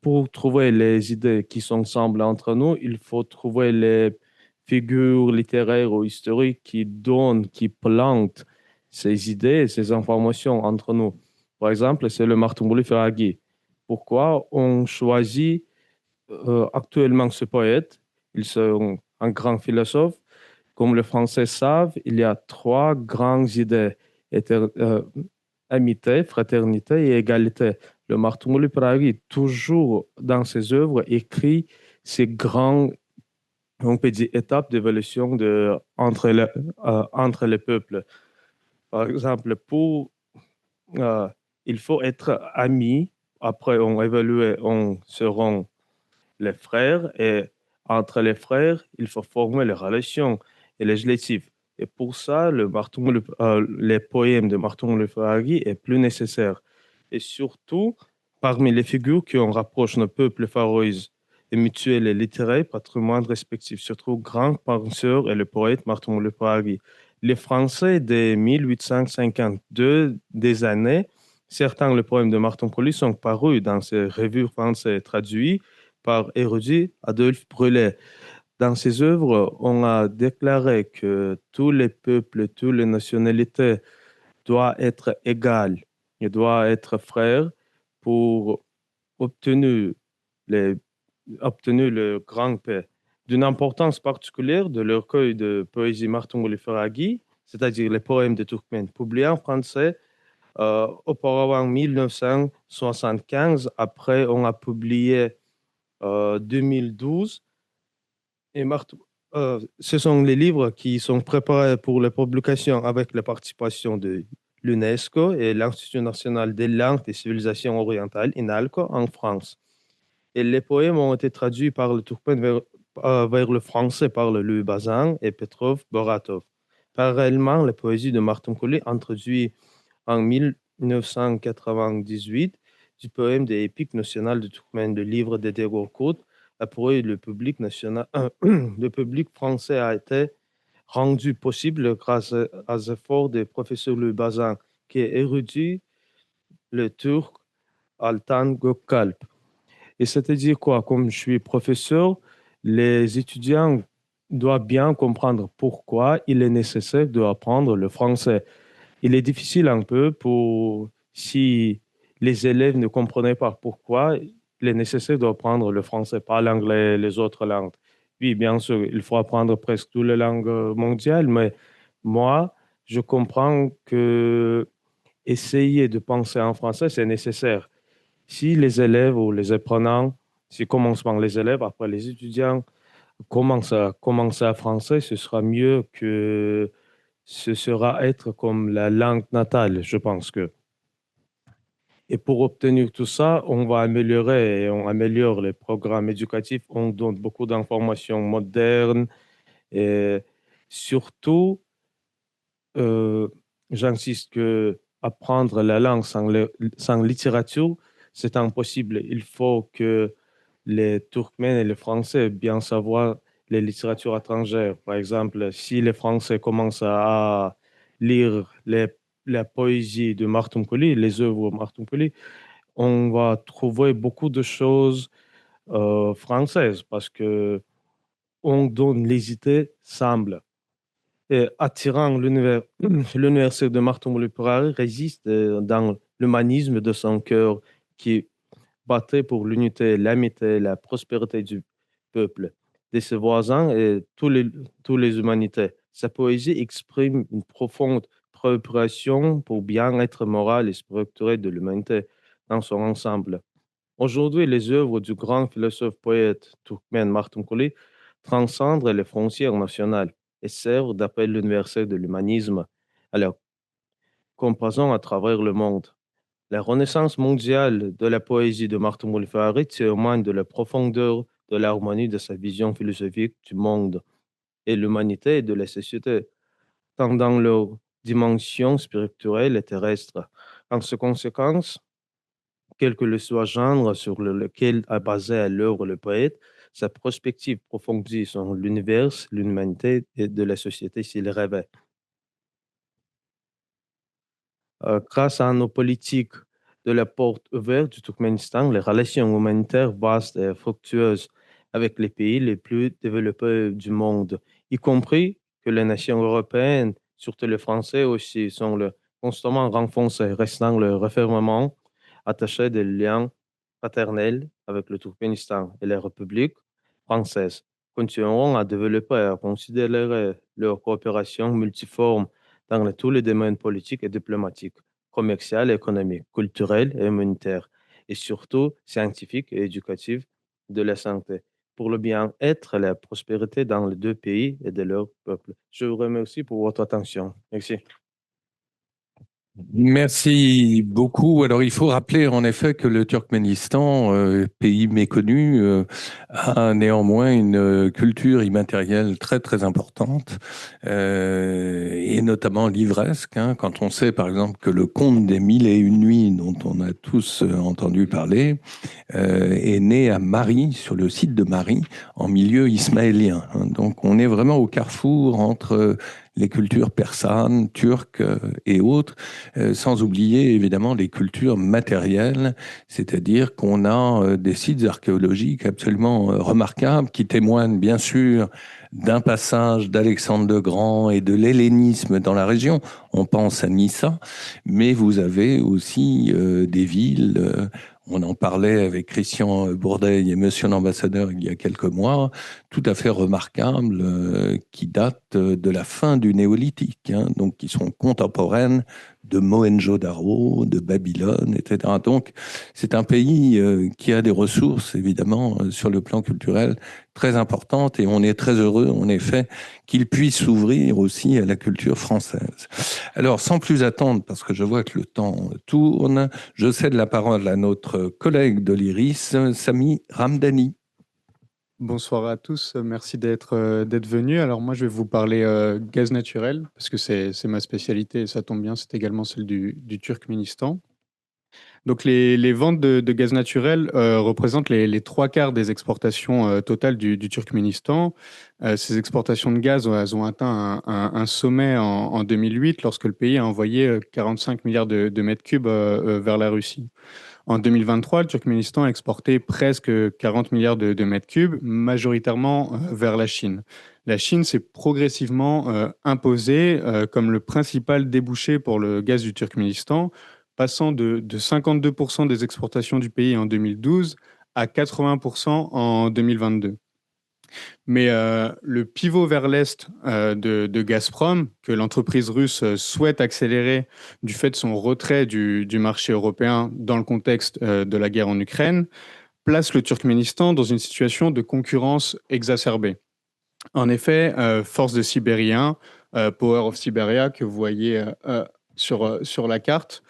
pour trouver les idées qui sont simples entre nous, il faut trouver les figures littéraires ou historiques qui donnent, qui plantent ces idées, ces informations entre nous. Par exemple, c'est le Martin Ferraghi. Pourquoi on choisit actuellement ce poète? Il est un grand philosophe. Comme les Français savent, il y a trois grandes idées: amitié, fraternité et égalité. Le Martin Ferraghi, toujours dans ses œuvres, écrit ces grandes, on peut dire, étapes d'évolution entre les peuples. Par exemple, il faut être amis. Après, on évalue, on seront les frères. Et entre les frères, il faut former les relations et législatives. Et pour ça, les poèmes de Martin Luther Hagi est plus nécessaire. Et surtout, parmi les figures qui en rapprochent nos peuples faroïs et mutuels et littéraires, patrimoine respectif, surtout grand penseur et le poète Martin Luther Hagi. Les Français de 1852, des années, certains les poèmes de Martin Poli sont parus dans ces revues françaises traduits par érudit Adolphe Brûlé. Dans ses œuvres, on a déclaré que tous les peuples, toutes les nationalités doivent être égales et doivent être frères pour obtenir, les, obtenir le grand paix. D'une importance particulière de leur recueil de poésie Martin Hagi, c'est-à-dire les poèmes de Turkmène, publiés en français auparavant 1975. Après, on a publié 2012. Et ce sont les livres qui sont préparés pour la publication avec la participation de l'UNESCO et l'Institut national des langues et civilisations orientales, INALCO, en France. Et les poèmes ont été traduits par le turkmène vers le français par Louis Bazin et Petrov Boratov. Parallèlement, la poésie de Martin Collet, introduite en 1998 du poème des épiques nationales de Turkmène, le livre de Degorkut, pour le public national, le public français a été rendu possible grâce aux efforts du professeur Louis Bazin, qui est érudit le turc Altan Gökalp. Et c'est-à-dire quoi? Comme je suis professeur, les étudiants doivent bien comprendre pourquoi il est nécessaire d'apprendre le français. Il est difficile un peu pour, si les élèves ne comprenaient pas pourquoi, il est nécessaire d'apprendre le français, pas l'anglais et les autres langues. Oui, bien sûr, il faut apprendre presque toutes les langues mondiales, mais moi, je comprends que essayer de penser en français, c'est nécessaire. Si les élèves ou les apprenants, si commencent par les élèves, après les étudiants commencent à français, ce sera mieux que ce sera être comme la langue natale, je pense que. Et pour obtenir tout ça, on va améliorer et on améliore les programmes éducatifs. On donne beaucoup d'informations modernes et surtout, euh, j'insiste que apprendre la langue sans littérature, c'est impossible. Il faut que les Turkmènes et les Français bien savoir les littératures étrangères. Par exemple, si les Français commencent à lire la poésie de Martin Poli, les œuvres de Martin Poli, on va trouver beaucoup de choses françaises parce que on donne les idées simples. Et attirant l'université de Martin Poli résiste dans l'humanisme de son cœur qui battait pour l'unité, l'amitié, la prospérité du peuple, de ses voisins et toutes les humanités. Sa poésie exprime une profonde préoccupation pour bien-être moral et spirituel de l'humanité dans son ensemble. Aujourd'hui, les œuvres du grand philosophe poète turkmène Martin Koli transcendent les frontières nationales et servent d'appel universel de l'humanisme à la compassion à travers le monde. La renaissance mondiale de la poésie de Martin Mulfari témoigne de la profondeur de l'harmonie de sa vision philosophique du monde et l'humanité et de la société, tant dans leur dimension spirituelle et terrestre. En ce conséquence, quel que le soit genre sur lequel a basé l'œuvre le poète, sa perspective approfondie sur l'univers, l'humanité et de la société s'il rêvait. Grâce à nos politiques de la porte ouverte du Turkménistan, les relations humanitaires vastes et fructueuses avec les pays les plus développés du monde, y compris que les nations européennes, surtout les Français aussi, sont constamment renforcées, restant le refermement attaché des liens paternels avec le Turkménistan et la République française. Continueront à développer et à considérer leur coopération multiforme dans tous les domaines politiques et diplomatiques, commercial, économique, culturel et humanitaire, et surtout scientifique et éducatif de la santé, pour le bien-être et la prospérité dans les deux pays et de leur peuple. Je vous remercie pour votre attention. Merci. Merci beaucoup. Alors, il faut rappeler en effet que le Turkménistan, pays méconnu, a néanmoins une culture immatérielle très très importante, et notamment livresque. Quand on sait par exemple que le conte des Mille et une nuits, dont on a tous entendu parler, est né à Mari, sur le site de Mari, en milieu ismaélien. Donc, on est vraiment au carrefour entre les cultures persanes, turques et autres, sans oublier évidemment les cultures matérielles, c'est-à-dire qu'on a des sites archéologiques absolument remarquables qui témoignent bien sûr d'un passage d'Alexandre le Grand et de l'hellénisme dans la région. On pense à Nissa, mais vous avez aussi des villes, on en parlait avec Christian Bourdeil et Monsieur l'ambassadeur il y a quelques mois, tout à fait remarquables, qui datent de la fin du néolithique, donc qui sont contemporaines de Mohenjo-Daro, de Babylone, etc. Donc, c'est un pays qui a des ressources, évidemment, sur le plan culturel très importantes, et on est très heureux, en effet, qu'il puisse s'ouvrir aussi à la culture française. Alors, sans plus attendre, parce que je vois que le temps tourne, je cède la parole à notre collègue de l'IRIS, Sami Ramdani. Bonsoir à tous, merci d'être venus. Alors moi, je vais vous parler gaz naturel, parce que c'est ma spécialité et ça tombe bien, c'est également celle du Turkménistan. Donc les ventes de gaz naturel représentent les trois quarts des exportations totales du Turkménistan. Ces exportations de gaz, elles ont atteint un sommet en 2008 lorsque le pays a envoyé 45 milliards de mètres cubes vers la Russie. En 2023, le Turkménistan a exporté presque 40 milliards de mètres cubes, majoritairement vers la Chine. La Chine s'est progressivement imposée comme le principal débouché pour le gaz du Turkménistan, passant de 52% des exportations du pays en 2012 à 80% en 2022. Mais le pivot vers l'Est de Gazprom, que l'entreprise russe souhaite accélérer du fait de son retrait du marché européen dans le contexte de la guerre en Ukraine, place le Turkménistan dans une situation de concurrence exacerbée. En effet, Force de Sibérie 1, Power of Siberia, que vous voyez sur la carte,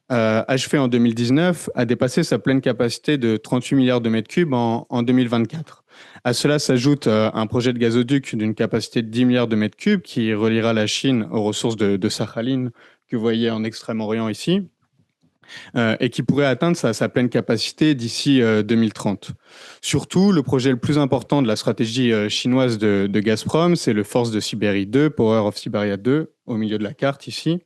achevé en 2019, a dépassé sa pleine capacité de 38 milliards de mètres cubes en 2024. À cela s'ajoute un projet de gazoduc d'une capacité de 10 milliards de mètres cubes qui reliera la Chine aux ressources de Sakhaline, que vous voyez en Extrême-Orient ici, et qui pourrait atteindre sa pleine capacité d'ici 2030. Surtout, le projet le plus important de la stratégie chinoise de Gazprom, c'est le Force de Sibérie 2, Power of Siberia 2, au milieu de la carte ici,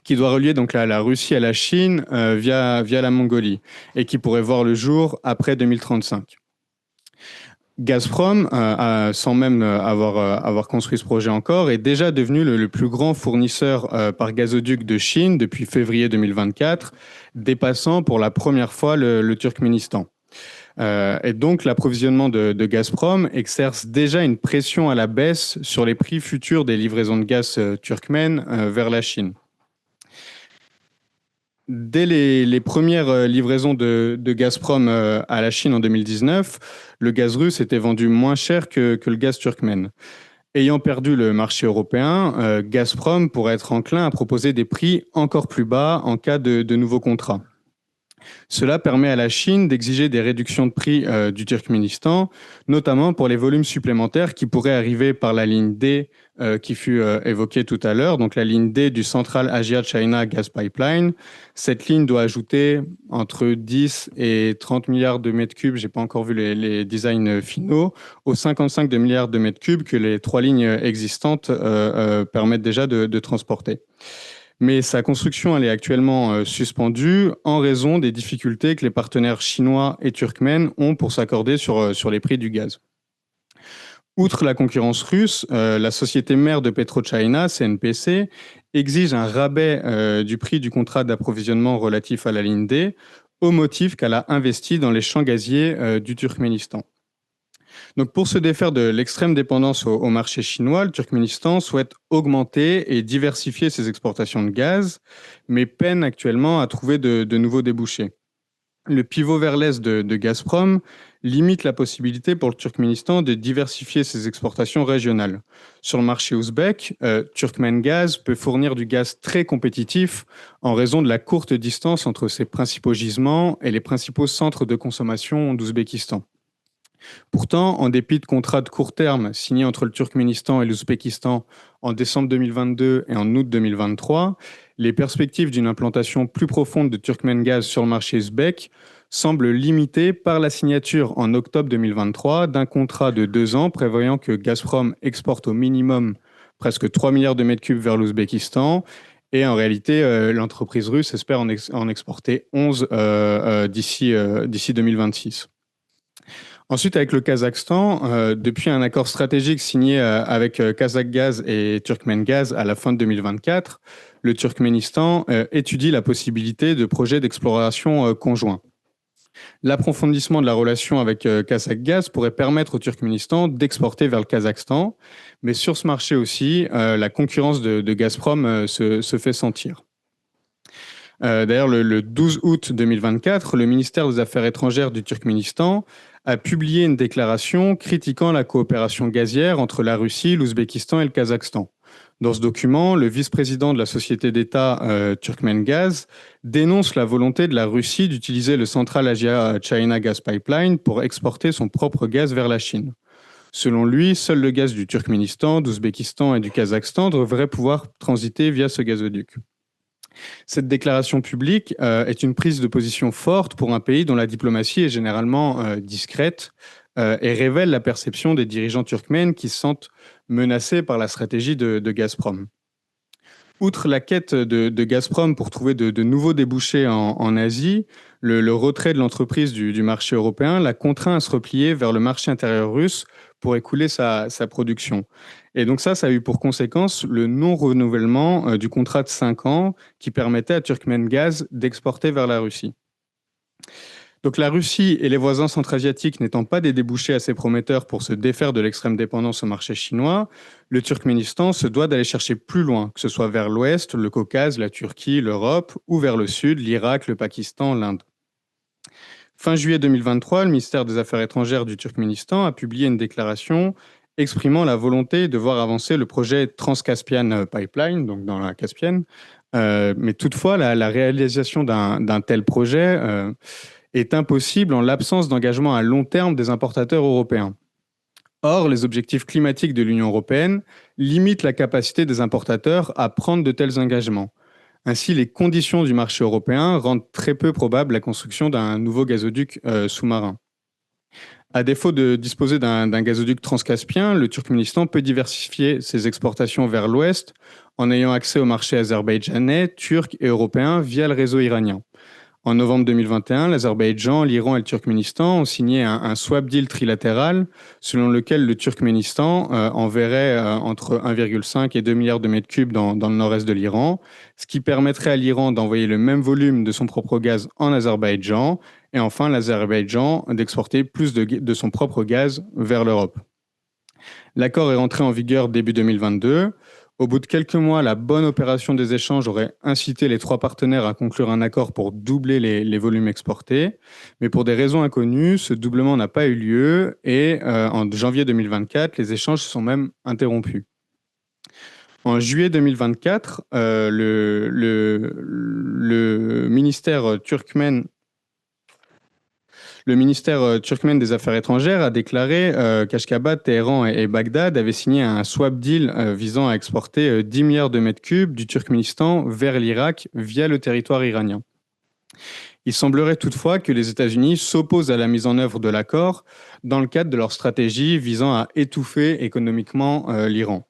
qui doit relier donc la Russie à la Chine via la Mongolie et qui pourrait voir le jour après 2035. Gazprom, sans même avoir construit ce projet encore, est déjà devenu le plus grand fournisseur par gazoduc de Chine depuis février 2024, dépassant pour la première fois le Turkménistan. Et donc, l'approvisionnement de Gazprom exerce déjà une pression à la baisse sur les prix futurs des livraisons de gaz turkmènes vers la Chine. Dès les premières livraisons de Gazprom à la Chine en 2019, le gaz russe était vendu moins cher que le gaz turkmène. Ayant perdu le marché européen, Gazprom pourrait être enclin à proposer des prix encore plus bas en cas de nouveaux contrats. Cela permet à la Chine d'exiger des réductions de prix du Turkménistan, notamment pour les volumes supplémentaires qui pourraient arriver par la ligne D qui fut évoquée tout à l'heure, donc la ligne D du Central Asia China Gas Pipeline. Cette ligne doit ajouter entre 10 et 30 milliards de mètres cubes, je n'ai pas encore vu les designs finaux, aux 55 milliards de mètres cubes que les trois lignes existantes permettent déjà de transporter. Mais sa construction elle est actuellement suspendue en raison des difficultés que les partenaires chinois et turkmènes ont pour s'accorder sur les prix du gaz. Outre la concurrence russe, la société mère de PetroChina, CNPC, exige un rabais du prix du contrat d'approvisionnement relatif à la ligne D, au motif qu'elle a investi dans les champs gaziers du Turkménistan. Donc pour se défaire de l'extrême dépendance au marché chinois, le Turkménistan souhaite augmenter et diversifier ses exportations de gaz, mais peine actuellement à trouver de nouveaux débouchés. Le pivot vers l'est de Gazprom limite la possibilité pour le Turkménistan de diversifier ses exportations régionales. Sur le marché ouzbek, Turkmengaz peut fournir du gaz très compétitif en raison de la courte distance entre ses principaux gisements et les principaux centres de consommation d'Ouzbékistan. Pourtant, en dépit de contrats de court terme signés entre le Turkménistan et l'Ouzbékistan en décembre 2022 et en août 2023, les perspectives d'une implantation plus profonde de Turkmengaz sur le marché ouzbek semblent limitées par la signature en octobre 2023 d'un contrat de 2 ans prévoyant que Gazprom exporte au minimum presque 3 milliards de mètres cubes vers l'Ouzbékistan. Et en réalité, l'entreprise russe espère en exporter 11 d'ici 2026. Ensuite, avec le Kazakhstan, depuis un accord stratégique signé avec Kazakhgaz et Turkmengaz à la fin de 2024, le Turkménistan étudie la possibilité de projets d'exploration conjoints. L'approfondissement de la relation avec Kazakhgaz pourrait permettre au Turkménistan d'exporter vers le Kazakhstan, mais sur ce marché aussi, la concurrence de Gazprom se fait sentir. D'ailleurs, le 12 août 2024, le ministère des Affaires étrangères du Turkménistan a publié une déclaration critiquant la coopération gazière entre la Russie, l'Ouzbékistan et le Kazakhstan. Dans ce document, le vice-président de la société d'État Turkmengaz dénonce la volonté de la Russie d'utiliser le Central Asia China Gas Pipeline pour exporter son propre gaz vers la Chine. Selon lui, seul le gaz du Turkménistan, d'Ouzbékistan et du Kazakhstan devrait pouvoir transiter via ce gazoduc. Cette déclaration publique est une prise de position forte pour un pays dont la diplomatie est généralement discrète et révèle la perception des dirigeants turkmènes qui se sentent menacés par la stratégie de Gazprom. Outre la quête de Gazprom pour trouver de nouveaux débouchés en Asie, le retrait de l'entreprise du marché européen l'a contraint à se replier vers le marché intérieur russe pour écouler sa production. Et donc ça a eu pour conséquence le non-renouvellement du contrat de 5 ans qui permettait à Turkmengaz d'exporter vers la Russie. Donc la Russie et les voisins centra-asiatiques n'étant pas des débouchés assez prometteurs pour se défaire de l'extrême dépendance au marché chinois, le Turkménistan se doit d'aller chercher plus loin, que ce soit vers l'ouest, le Caucase, la Turquie, l'Europe, ou vers le sud, l'Irak, le Pakistan, l'Inde. Fin juillet 2023, le ministère des Affaires étrangères du Turkménistan a publié une déclaration exprimant la volonté de voir avancer le projet Trans-Caspian Pipeline, donc dans la Caspienne. Mais toutefois, la réalisation d'un tel projet est impossible en l'absence d'engagement à long terme des importateurs européens. Or, les objectifs climatiques de l'Union européenne limitent la capacité des importateurs à prendre de tels engagements. Ainsi, les conditions du marché européen rendent très peu probable la construction d'un nouveau gazoduc sous-marin. À défaut de disposer d'un gazoduc transcaspien, le Turkménistan peut diversifier ses exportations vers l'ouest en ayant accès au marché azerbaïdjanais, turc et européen via le réseau iranien. En novembre 2021, l'Azerbaïdjan, l'Iran et le Turkménistan ont signé un swap deal trilatéral selon lequel le Turkménistan enverrait entre 1,5 et 2 milliards de mètres cubes dans le nord-est de l'Iran, ce qui permettrait à l'Iran d'envoyer le même volume de son propre gaz en Azerbaïdjan et enfin l'Azerbaïdjan d'exporter plus de son propre gaz vers l'Europe. L'accord est rentré en vigueur début 2022. Au bout de quelques mois, la bonne opération des échanges aurait incité les 3 partenaires à conclure un accord pour doubler les volumes exportés. Mais pour des raisons inconnues, ce doublement n'a pas eu lieu et en janvier 2024, les échanges se sont même interrompus. En juillet 2024, le ministère turkmène des Affaires étrangères a déclaré qu'Ashgabat, Téhéran et Bagdad avaient signé un swap deal visant à exporter 10 milliards de mètres cubes du Turkménistan vers l'Irak via le territoire iranien. Il semblerait toutefois que les États-Unis s'opposent à la mise en œuvre de l'accord dans le cadre de leur stratégie visant à étouffer économiquement l'Iran.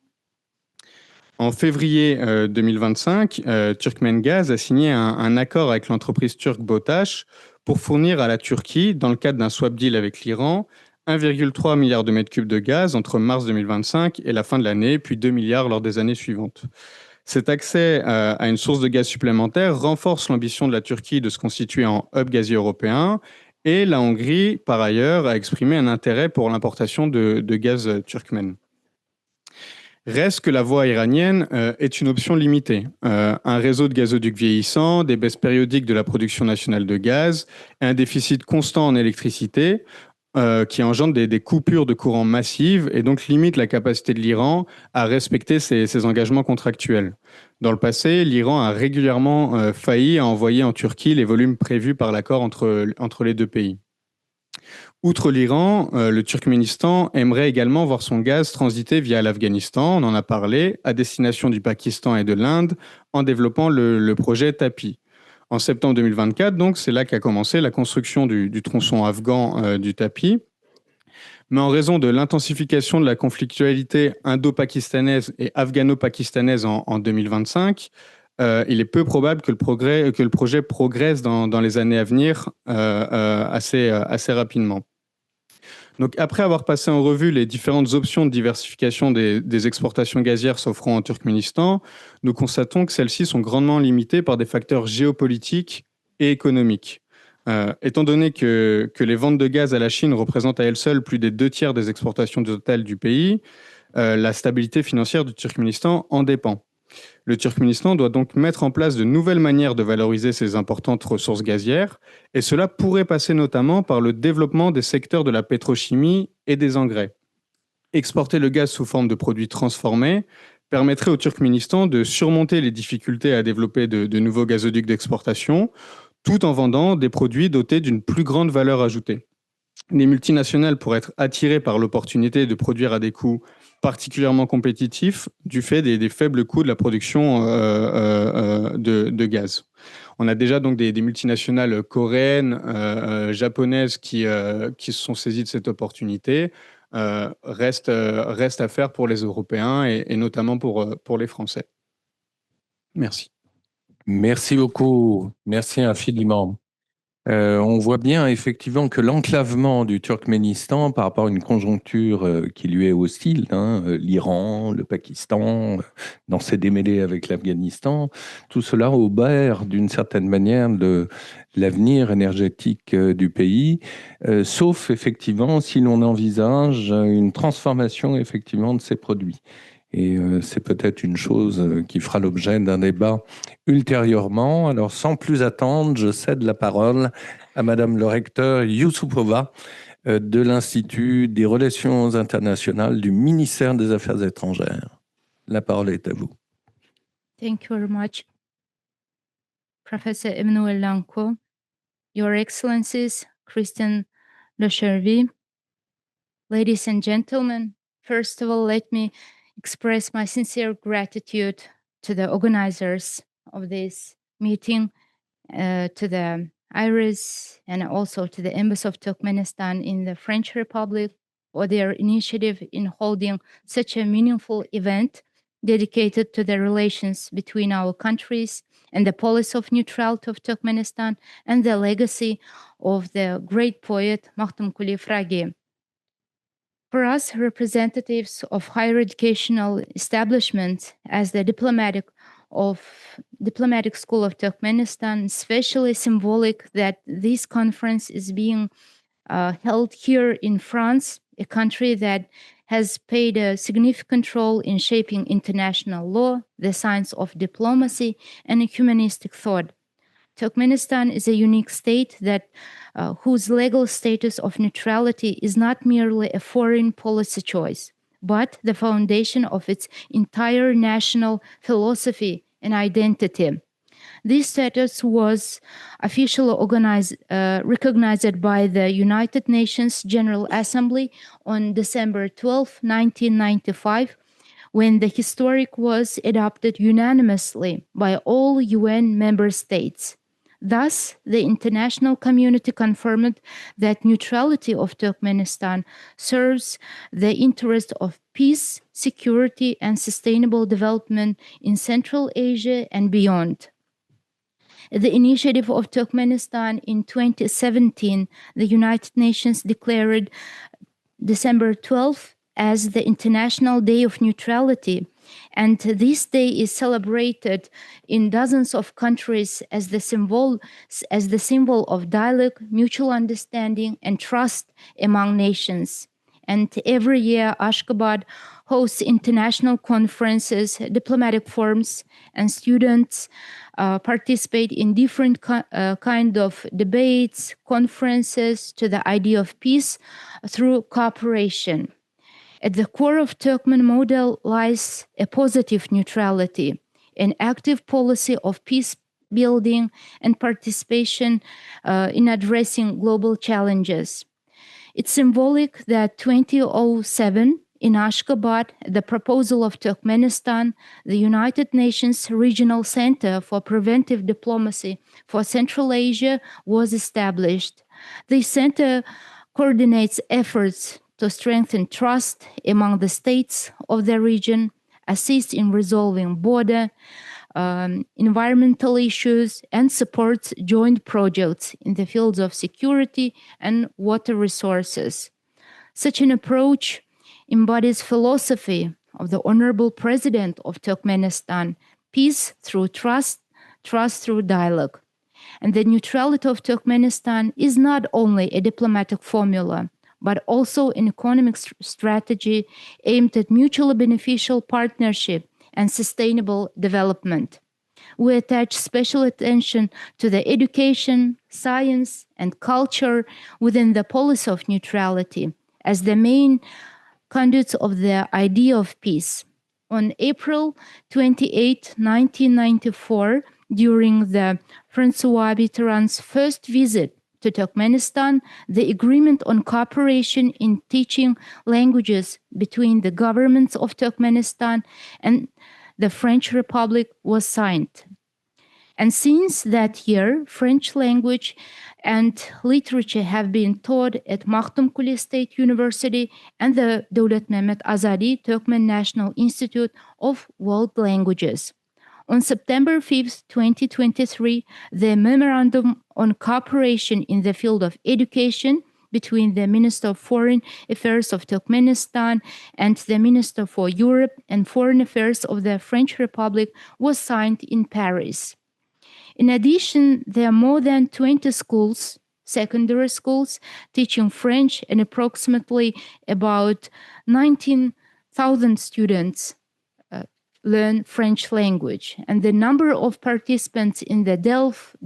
En février 2025, Turkmengaz a signé un accord avec l'entreprise turque Botash pour fournir à la Turquie, dans le cadre d'un swap deal avec l'Iran, 1,3 milliard de mètres cubes de gaz entre mars 2025 et la fin de l'année, puis 2 milliards lors des années suivantes. Cet accès à une source de gaz supplémentaire renforce l'ambition de la Turquie de se constituer en hub gazier européen et la Hongrie, par ailleurs, a exprimé un intérêt pour l'importation de gaz turkmène. Reste que la voie iranienne est une option limitée. Un réseau de gazoducs vieillissant, des baisses périodiques de la production nationale de gaz, un déficit constant en électricité qui engendre des coupures de courant massives et donc limite la capacité de l'Iran à respecter ses engagements contractuels. Dans le passé, l'Iran a régulièrement failli à envoyer en Turquie les volumes prévus par l'accord entre les deux pays. Outre l'Iran, le Turkménistan aimerait également voir son gaz transiter via l'Afghanistan, on en a parlé, à destination du Pakistan et de l'Inde, en développant le projet TAPI. En septembre 2024, donc, c'est là qu'a commencé la construction du tronçon afghan du TAPI. Mais en raison de l'intensification de la conflictualité indo-pakistanaise et afghano-pakistanaise en 2025, il est peu probable que le projet progresse dans les années à venir assez rapidement. Donc, après avoir passé en revue les différentes options de diversification des exportations gazières s'offrant au Turkménistan, nous constatons que celles-ci sont grandement limitées par des facteurs géopolitiques et économiques. Étant donné que les ventes de gaz à la Chine représentent à elles seules plus des 2/3 des exportations totales du pays, la stabilité financière du Turkménistan en dépend. Le Turkménistan doit donc mettre en place de nouvelles manières de valoriser ses importantes ressources gazières, et cela pourrait passer notamment par le développement des secteurs de la pétrochimie et des engrais. Exporter le gaz sous forme de produits transformés permettrait au Turkménistan de surmonter les difficultés à développer de nouveaux gazoducs d'exportation, tout en vendant des produits dotés d'une plus grande valeur ajoutée. Les multinationales pourraient être attirées par l'opportunité de produire à des coûts particulièrement compétitifs du fait des faibles coûts de la production de gaz. On a déjà donc des multinationales coréennes, japonaises qui se sont saisies de cette opportunité. Reste à faire pour les Européens et notamment pour les Français. Merci. Merci beaucoup. Merci infiniment. On voit bien effectivement que l'enclavement du Turkménistan par rapport à une conjoncture qui lui est hostile, l'Iran, le Pakistan, dans ses démêlés avec l'Afghanistan, tout cela obère d'une certaine manière de l'avenir énergétique du pays, sauf effectivement si l'on envisage une transformation effectivement de ces produits. Et c'est peut-être une chose qui fera l'objet d'un débat ultérieurement. Alors, sans plus attendre, je cède la parole à Madame le recteur Youssoufova de l'Institut des Relations internationales du ministère des Affaires étrangères. La parole est à vous. Thank you very much, Professor Emmanuel Lanko, Your Excellencies, Christian Lechervy, ladies and gentlemen. First of all, let me express my sincere gratitude to the organizers of this meeting, to the IRIS, and also to the Embassy of Turkmenistan in the French Republic for their initiative in holding such a meaningful event dedicated to the relations between our countries and the policy of neutrality of Turkmenistan and the legacy of the great poet Makhtum Quli Fragi. For us, representatives of higher educational establishments as the Diplomatic School of Turkmenistan, especially symbolic that this conference is being held here in France, a country that has played a significant role in shaping international law, the science of diplomacy, and humanistic thought. Turkmenistan is a unique state that whose legal status of neutrality is not merely a foreign policy choice, but the foundation of its entire national philosophy and identity. This status was officially recognized by the United Nations General Assembly on December 12, 1995, when the historic was adopted unanimously by all UN member states. Thus, the international community confirmed that neutrality of Turkmenistan serves the interest of peace, security, and sustainable development in Central Asia and beyond. The initiative of Turkmenistan in 2017, the United Nations declared December 12th as the International Day of Neutrality, and this day is celebrated in dozens of countries as the symbol of dialogue, mutual understanding, and trust among nations. And every year, Ashgabat hosts international conferences, diplomatic forums, and students participate in different kind of debates, conferences to the idea of peace through cooperation. At the core of Turkmen model lies a positive neutrality, an active policy of peace building and participation in addressing global challenges. It's symbolic that 2007 in Ashgabat, the proposal of Turkmenistan, the United Nations Regional Center for Preventive Diplomacy for Central Asia was established. This center coordinates efforts to strengthen trust among the states of the region, assist in resolving border, environmental issues, and supports joint projects in the fields of security and water resources. Such an approach embodies philosophy of the Honorable President of Turkmenistan, peace through trust, trust through dialogue. And the neutrality of Turkmenistan is not only a diplomatic formula, but also an economic strategy aimed at mutually beneficial partnership and sustainable development. We attach special attention to the education, science, and culture within the policy of neutrality as the main conduits of the idea of peace. On April 28, 1994, during the Francois Mitterrand's first visit to Turkmenistan, the agreement on cooperation in teaching languages between the governments of Turkmenistan and the French Republic was signed. And since that year, French language and literature have been taught at Makhtumkuli State University and the Devlet Mehmet Azadi Turkmen National Institute of World Languages. On September 5, 2023, the Memorandum on Cooperation in the Field of Education between the Minister of Foreign Affairs of Turkmenistan and the Minister for Europe and Foreign Affairs of the French Republic was signed in Paris. In addition, there are more than 20 schools, secondary schools, teaching French, and approximately about 19,000 students learn French language. And the number of participants in the DELF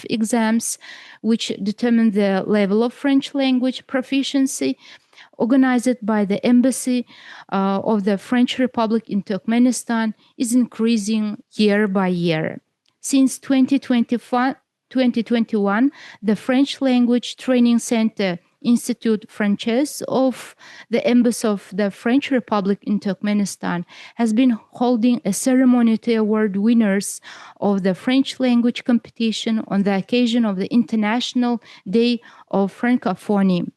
exams, which determine the level of French language proficiency, organized by the Embassy of the French Republic in Turkmenistan, is increasing year by year. Since 2021, the French Language Training Center Institute Française of the Embassy of the French Republic in Turkmenistan has been holding a ceremony to award winners of the French language competition on the occasion of the International Day of Francophonie.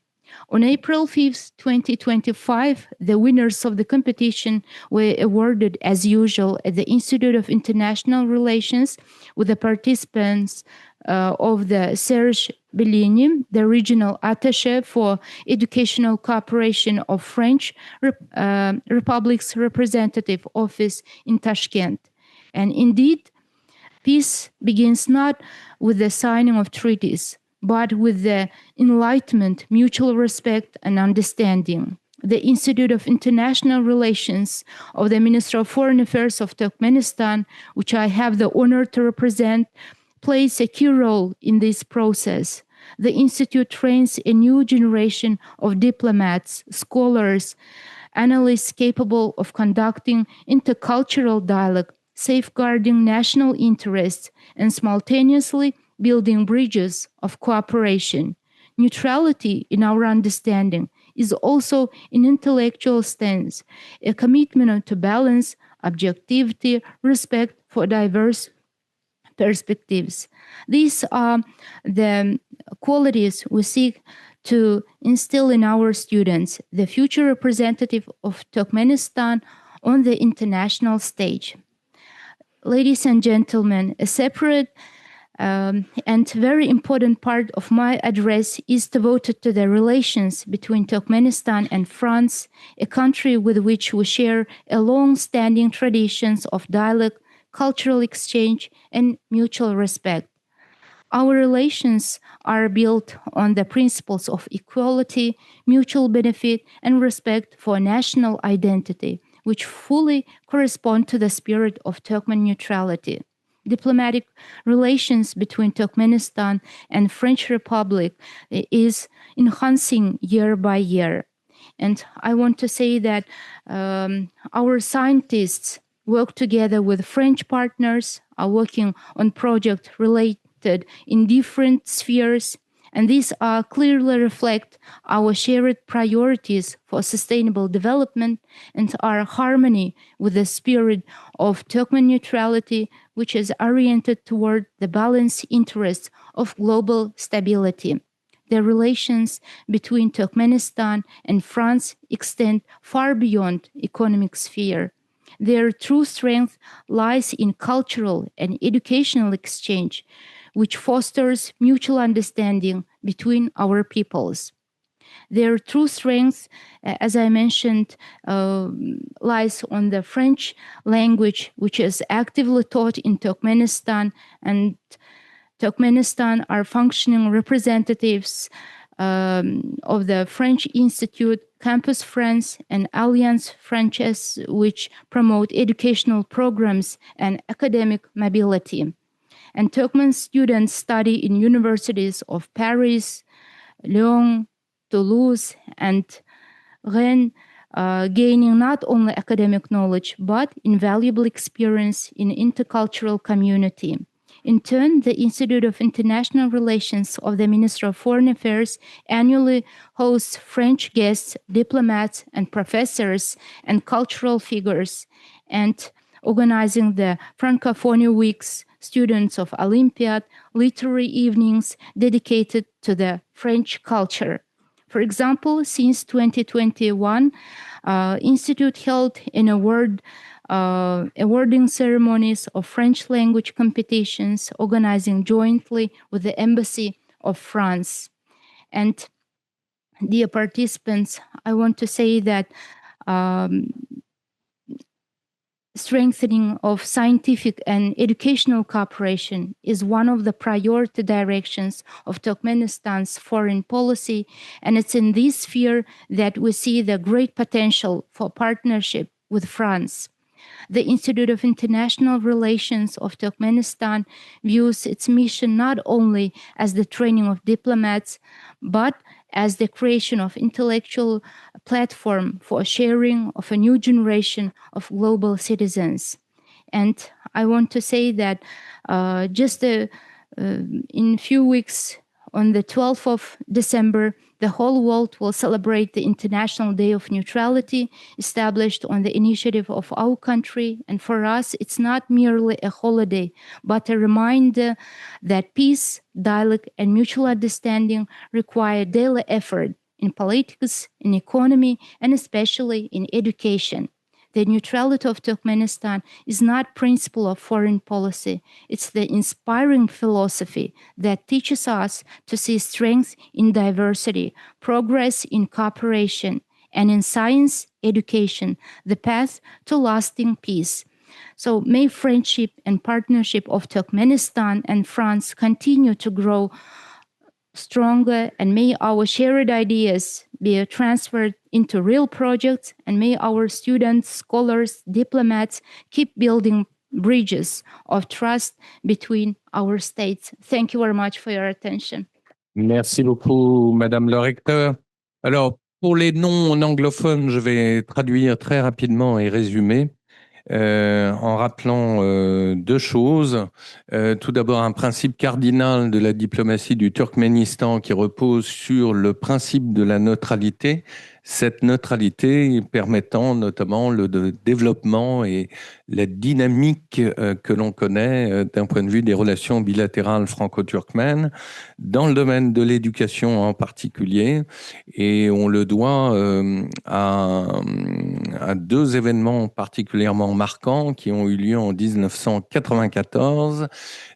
On April 5, 2025, the winners of the competition were awarded as usual at the Institute of International Relations with the participants of the Serge Bellini, the regional attaché for educational cooperation of French Republic's representative office in Tashkent. And indeed, peace begins not with the signing of treaties, but with the enlightenment, mutual respect, and understanding. The Institute of International Relations of the Ministry of Foreign Affairs of Turkmenistan, which I have the honor to represent, plays a key role in this process. The Institute trains a new generation of diplomats, scholars, analysts capable of conducting intercultural dialogue, safeguarding national interests, and simultaneously building bridges of cooperation. Neutrality, in our understanding, is also an intellectual stance, a commitment to balance, objectivity, respect for diverse perspectives. These are the qualities we seek to instill in our students, the future representative of Turkmenistan on the international stage. Ladies and gentlemen, a separate and very important part of my address is devoted to the relations between Turkmenistan and France, a country with which we share a long-standing traditions of dialogue, cultural exchange, and mutual respect. Our relations are built on the principles of equality, mutual benefit, and respect for national identity, which fully correspond to the spirit of Turkmen neutrality. Diplomatic relations between Turkmenistan and French Republic is enhancing year by year. And I want to say that our scientists work together with French partners, are working on projects related in different spheres, and these clearly reflect our shared priorities for sustainable development and are harmony with the spirit of Turkmen neutrality, which is oriented toward the balanced interests of global stability. The relations between Turkmenistan and France extend far beyond economic sphere. Their true strength lies in cultural and educational exchange, which fosters mutual understanding between our peoples. Their true strength, as I mentioned, lies on the French language, which is actively taught in Turkmenistan, and Turkmenistan are functioning representatives of the French Institute, Campus France, and Alliance Française, which promote educational programs and academic mobility. And Turkmen students study in universities of Paris, Lyon, Toulouse, and Rennes, gaining not only academic knowledge, but invaluable experience in intercultural community. In turn, the Institute of International Relations of the Ministry of Foreign Affairs annually hosts French guests, diplomats, and professors and cultural figures, and organizing the Francophonie Weeks, students of Olympiad, literary evenings dedicated to the French culture. For example, since 2021, Institute held an awarding ceremonies of French language competitions, organizing jointly with the Embassy of France. And dear participants, I want to say that strengthening of scientific and educational cooperation is one of the priority directions of Turkmenistan's foreign policy, and it's in this sphere that we see the great potential for partnership with France. The Institute of International Relations of Turkmenistan views its mission not only as the training of diplomats, but as the creation of intellectual platform for sharing of a new generation of global citizens. And I want to say that just in a few weeks, on the 12th of December, the whole world will celebrate the International Day of Neutrality, established on the initiative of our country. And for us, it's not merely a holiday, but a reminder that peace, dialogue, and mutual understanding require daily effort in politics, in economy, and especially in education. The neutrality of Turkmenistan is not principle of foreign policy. It's the inspiring philosophy that teaches us to see strength in diversity, progress in cooperation, and in science, education, the path to lasting peace. So may friendship and partnership of Turkmenistan and France continue to grow stronger, and may our shared ideas be transferred into real projects, and may our students, scholars, diplomats keep building bridges of trust between our states. Thank you very much for your attention. Merci beaucoup, Madame le recteur. Alors, pour les non-anglophones, je vais traduire très rapidement et résumer. En rappelant deux choses. Tout d'abord, un principe cardinal de la diplomatie du Turkménistan qui repose sur le principe de la neutralité, cette neutralité permettant notamment le développement et la dynamique que l'on connaît d'un point de vue des relations bilatérales franco-turkmènes, dans le domaine de l'éducation en particulier, et on le doit à deux événements particulièrement marquants qui ont eu lieu en 1994,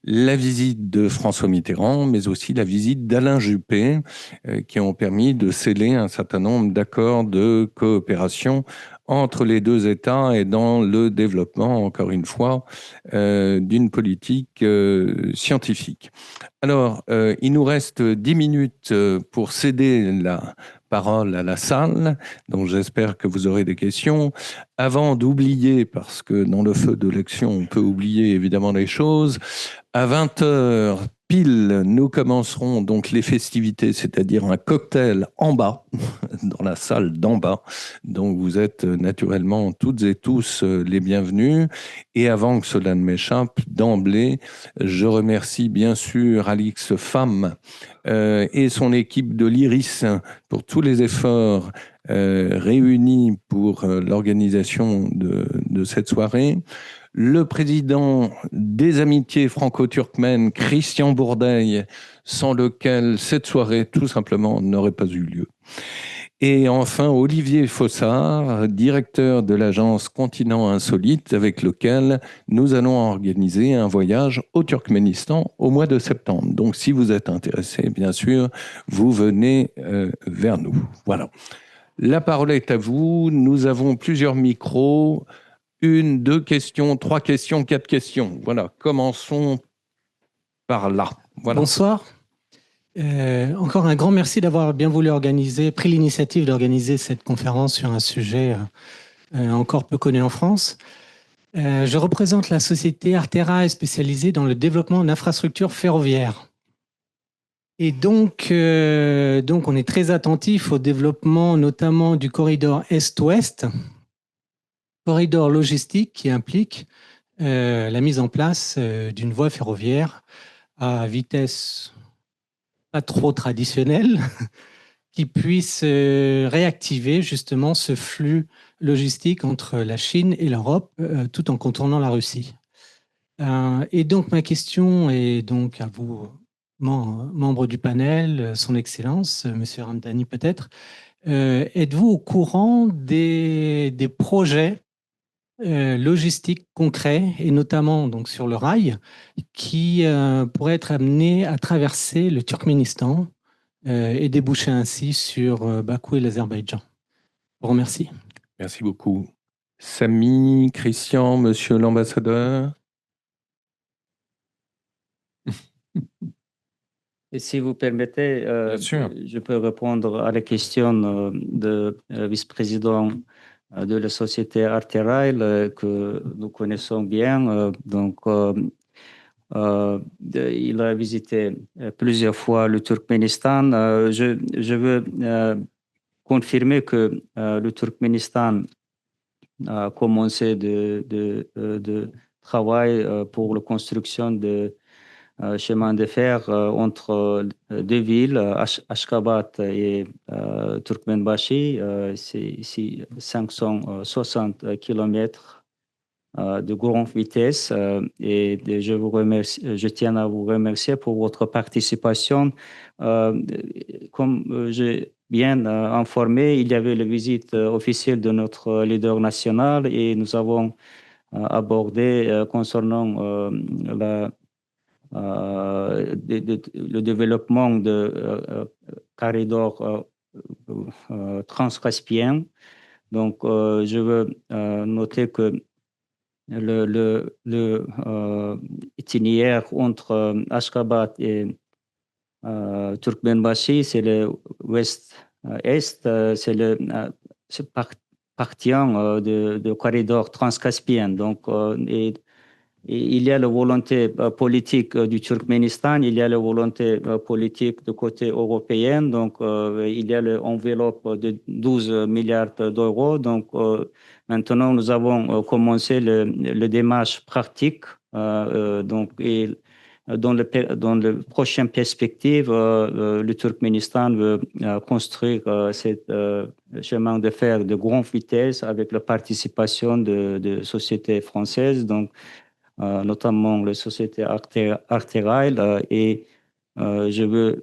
la visite de François Mitterrand, mais aussi la visite d'Alain Juppé, qui ont permis de sceller un certain nombre d'accords de coopération entre les deux États et dans le développement, encore une fois, d'une politique scientifique. Alors, il nous reste 10 minutes pour céder la parole à la salle, donc j'espère que vous aurez des questions. Avant d'oublier, parce que dans le feu de l'action, on peut oublier évidemment les choses, à 20h pile, nous commencerons donc les festivités, c'est-à-dire un cocktail en bas, dans la salle d'en bas. Donc vous êtes naturellement toutes et tous les bienvenus. Et avant que cela ne m'échappe, d'emblée, je remercie bien sûr Alix Femme et son équipe de l'IRIS pour tous les efforts réunis pour l'organisation de cette soirée. Le président des amitiés franco-turkmènes, Christian Bourdeil, sans lequel cette soirée tout simplement n'aurait pas eu lieu. Et enfin, Olivier Fossard, directeur de l'agence Continent Insolite, avec lequel nous allons organiser un voyage au Turkménistan au mois de septembre. Donc, si vous êtes intéressé, bien sûr, vous venez vers nous. Voilà. La parole est à vous. Nous avons plusieurs micros. 1, 2 questions, 3 questions, 4 questions. Voilà, commençons par là. Voilà. Bonsoir. Encore un grand merci d'avoir bien voulu pris l'initiative d'organiser cette conférence sur un sujet encore peu connu en France. Je représente la société Arterail spécialisée dans le développement d'infrastructures ferroviaires. Et donc, on est très attentif au développement notamment du corridor Est-Ouest, corridor logistique qui implique la mise en place d'une voie ferroviaire à vitesse pas trop traditionnelle qui puisse réactiver justement ce flux logistique entre la Chine et l'Europe tout en contournant la Russie. Et donc ma question est donc à vous, membres du panel, Son Excellence, Monsieur Ramdani peut-être, êtes-vous au courant des projets logistiques concrets, et notamment donc, sur le rail, qui pourraient être amenés à traverser le Turkménistan et déboucher ainsi sur Bakou et l'Azerbaïdjan? Je vous remercie. Merci beaucoup. Samy, Christian, monsieur l'ambassadeur. Et si vous permettez, Bien sûr. je peux répondre à la question de vice-président de la société Arterail que nous connaissons bien. Il a visité plusieurs fois le Turkménistan. Je veux confirmer que le Turkménistan a commencé de travail pour la construction de chemin de fer entre deux villes, Ashgabat et Turkmenbashi. C'est 560 km de grande vitesse. Et je tiens à vous remercier pour votre participation. Comme j'ai bien informé, il y avait la visite officielle de notre leader national et nous avons abordé concernant le développement de corridors transcaspiens. Donc, je veux noter que le itinéraire entre Ashgabat et Turkmenbashi, c'est le ouest-est, c'est partie de corridor transcaspien. Donc, et il y a la volonté politique du Turkménistan, il y a la volonté politique du côté européen. Donc, il y a l'enveloppe de 12 milliards d'euros. Donc, maintenant, nous avons commencé le démarche pratique. Donc, et dans le prochaine perspective, le Turkménistan veut construire ce chemin de fer de grande vitesse avec la participation de sociétés françaises. Donc, notamment la société Arterail, et je veux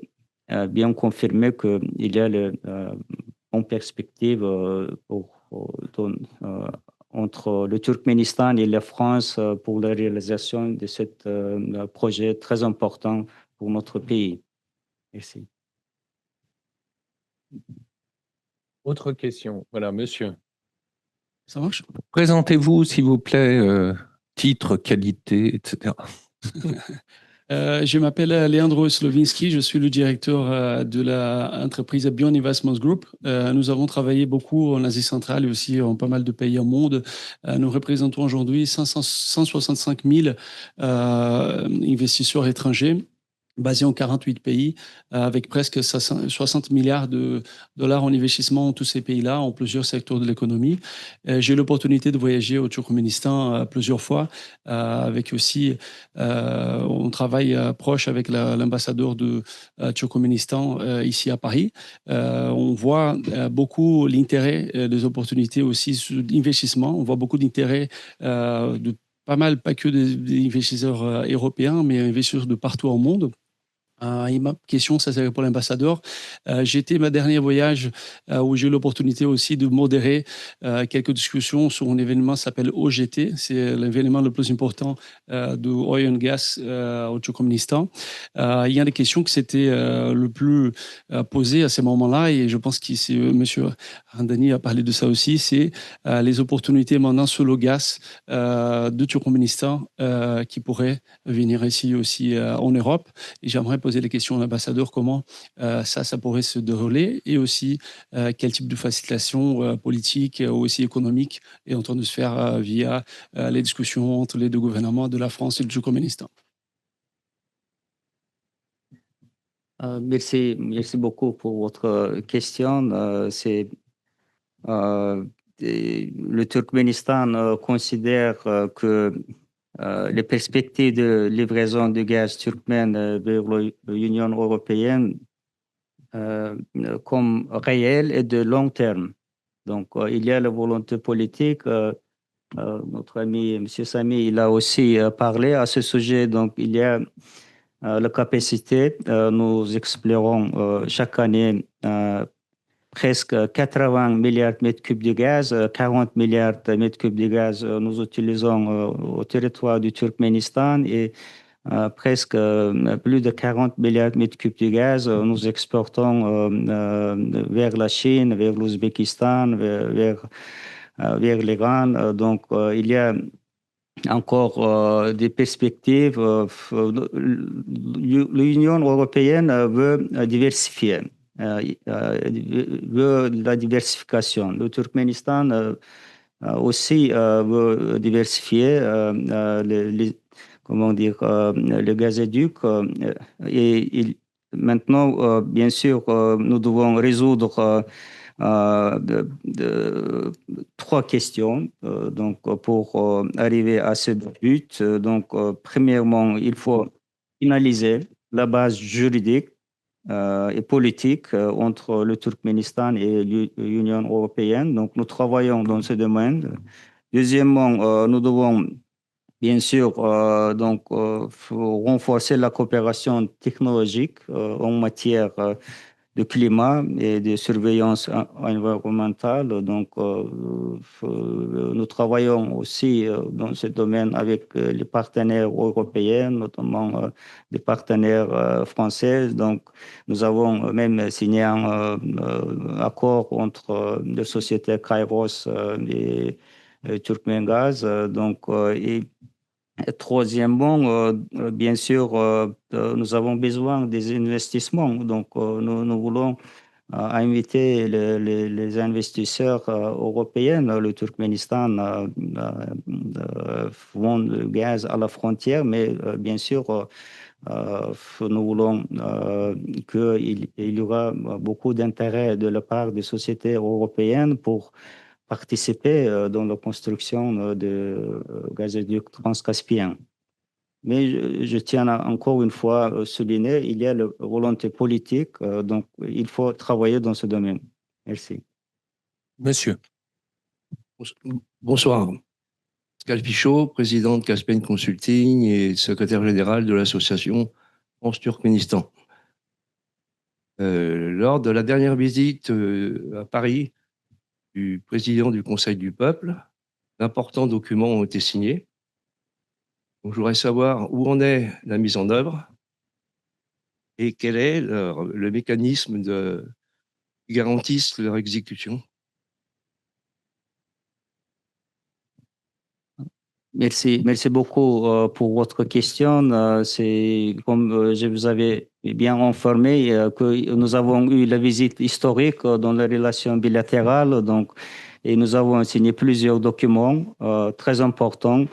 bien confirmer qu'il y a une perspective entre le Turkménistan et la France pour la réalisation de ce projet très important pour notre pays. Merci. Autre question. Voilà, monsieur. Ça marche? Présentez-vous, s'il vous plaît, titre, qualité, etc. Je m'appelle Leandro Slovinski, je suis le directeur de l'entreprise Bion Investments Group. Nous avons travaillé beaucoup en Asie centrale et aussi en pas mal de pays au monde. Nous représentons aujourd'hui 165 000 investisseurs étrangers basés en 48 pays, avec presque 60 milliards de dollars en investissement en tous ces pays-là, en plusieurs secteurs de l'économie. J'ai eu l'opportunité de voyager au Turkménistan plusieurs fois, avec aussi, on travaille proche avec l'ambassadeur de Turkménistan ici à Paris. On voit beaucoup l'intérêt des opportunités aussi d'investissement. On voit beaucoup d'intérêt de pas mal, pas que des investisseurs européens, mais investisseurs de partout au monde. Et ma question, ça serait pour l'ambassadeur. J'ai été ma dernier voyage où j'ai eu l'opportunité aussi de modérer quelques discussions sur un événement qui s'appelle OGT. C'est l'événement le plus important de Oil and Gas au Turkménistan. Il y a des questions qui s'étaient le plus posées à ces moments-là, et je pense que M. Randani a parlé de ça aussi, c'est les opportunités maintenant sur le gaz du Turkménistan qui pourraient venir ici aussi en Europe. Et j'aimerais poser les questions à l'ambassadeur, comment ça pourrait se dérouler, et aussi quel type de facilitation politique ou aussi économique est en train de se faire via les discussions entre les deux gouvernements de la France et du Turkménistan. Merci beaucoup pour votre question. Le Turkménistan considère que les perspectives de livraison de gaz turkmène vers l'Union européenne comme réelles et de long terme. Donc, il y a la volonté politique. Notre ami M. Sami, il a aussi parlé à ce sujet. Donc, il y a la capacité. Nous explorons chaque année presque 80 milliards de mètres cubes de gaz, 40 milliards de mètres cubes de gaz nous utilisons au territoire du Turkménistan, et presque plus de 40 milliards de mètres cubes de gaz nous exportons vers la Chine, vers l'Ouzbékistan, vers l'Iran. Donc, il y a encore des perspectives. L'Union européenne veut diversifier. Veut la diversification. Le Turkménistan aussi veut diversifier le gazoduc. Et maintenant, bien sûr, nous devons résoudre trois questions donc, pour arriver à ce but. Donc, premièrement, il faut finaliser la base juridique et politique entre le Turkménistan et l'Union européenne. Donc, nous travaillons dans ce domaine. Deuxièmement, nous devons bien sûr renforcer la coopération technologique en matière de climat et de surveillance environnementale. Donc, nous travaillons aussi dans ce domaine avec les partenaires européens, notamment des partenaires français. Donc, nous avons même signé un accord entre les sociétés Kairos et Turkmengaz. Donc, et troisièmement, bien sûr, nous avons besoin des investissements. Donc, nous voulons inviter les investisseurs européens. Le Turkménistan vend le gaz à la frontière, mais bien sûr, nous voulons qu'il y aura beaucoup d'intérêt de la part des sociétés européennes pour participer dans la construction de gazoduc transcaspien. Mais je tiens encore une fois à souligner, il y a la volonté politique, donc il faut travailler dans ce domaine. Merci. Monsieur. Bonsoir. Pascal Pichot, président de Caspian Consulting et secrétaire général de l'association France-Turkménistan. Lors de la dernière visite à Paris du président du Conseil du Peuple, d'importants documents ont été signés. Donc, je voudrais savoir où en est la mise en œuvre et quel est le mécanisme qui garantisse leur exécution. Merci beaucoup pour votre question. C'est comme je vous avais bien informé que nous avons eu la visite historique dans les relations bilatérales, donc, et nous avons signé plusieurs documents très importants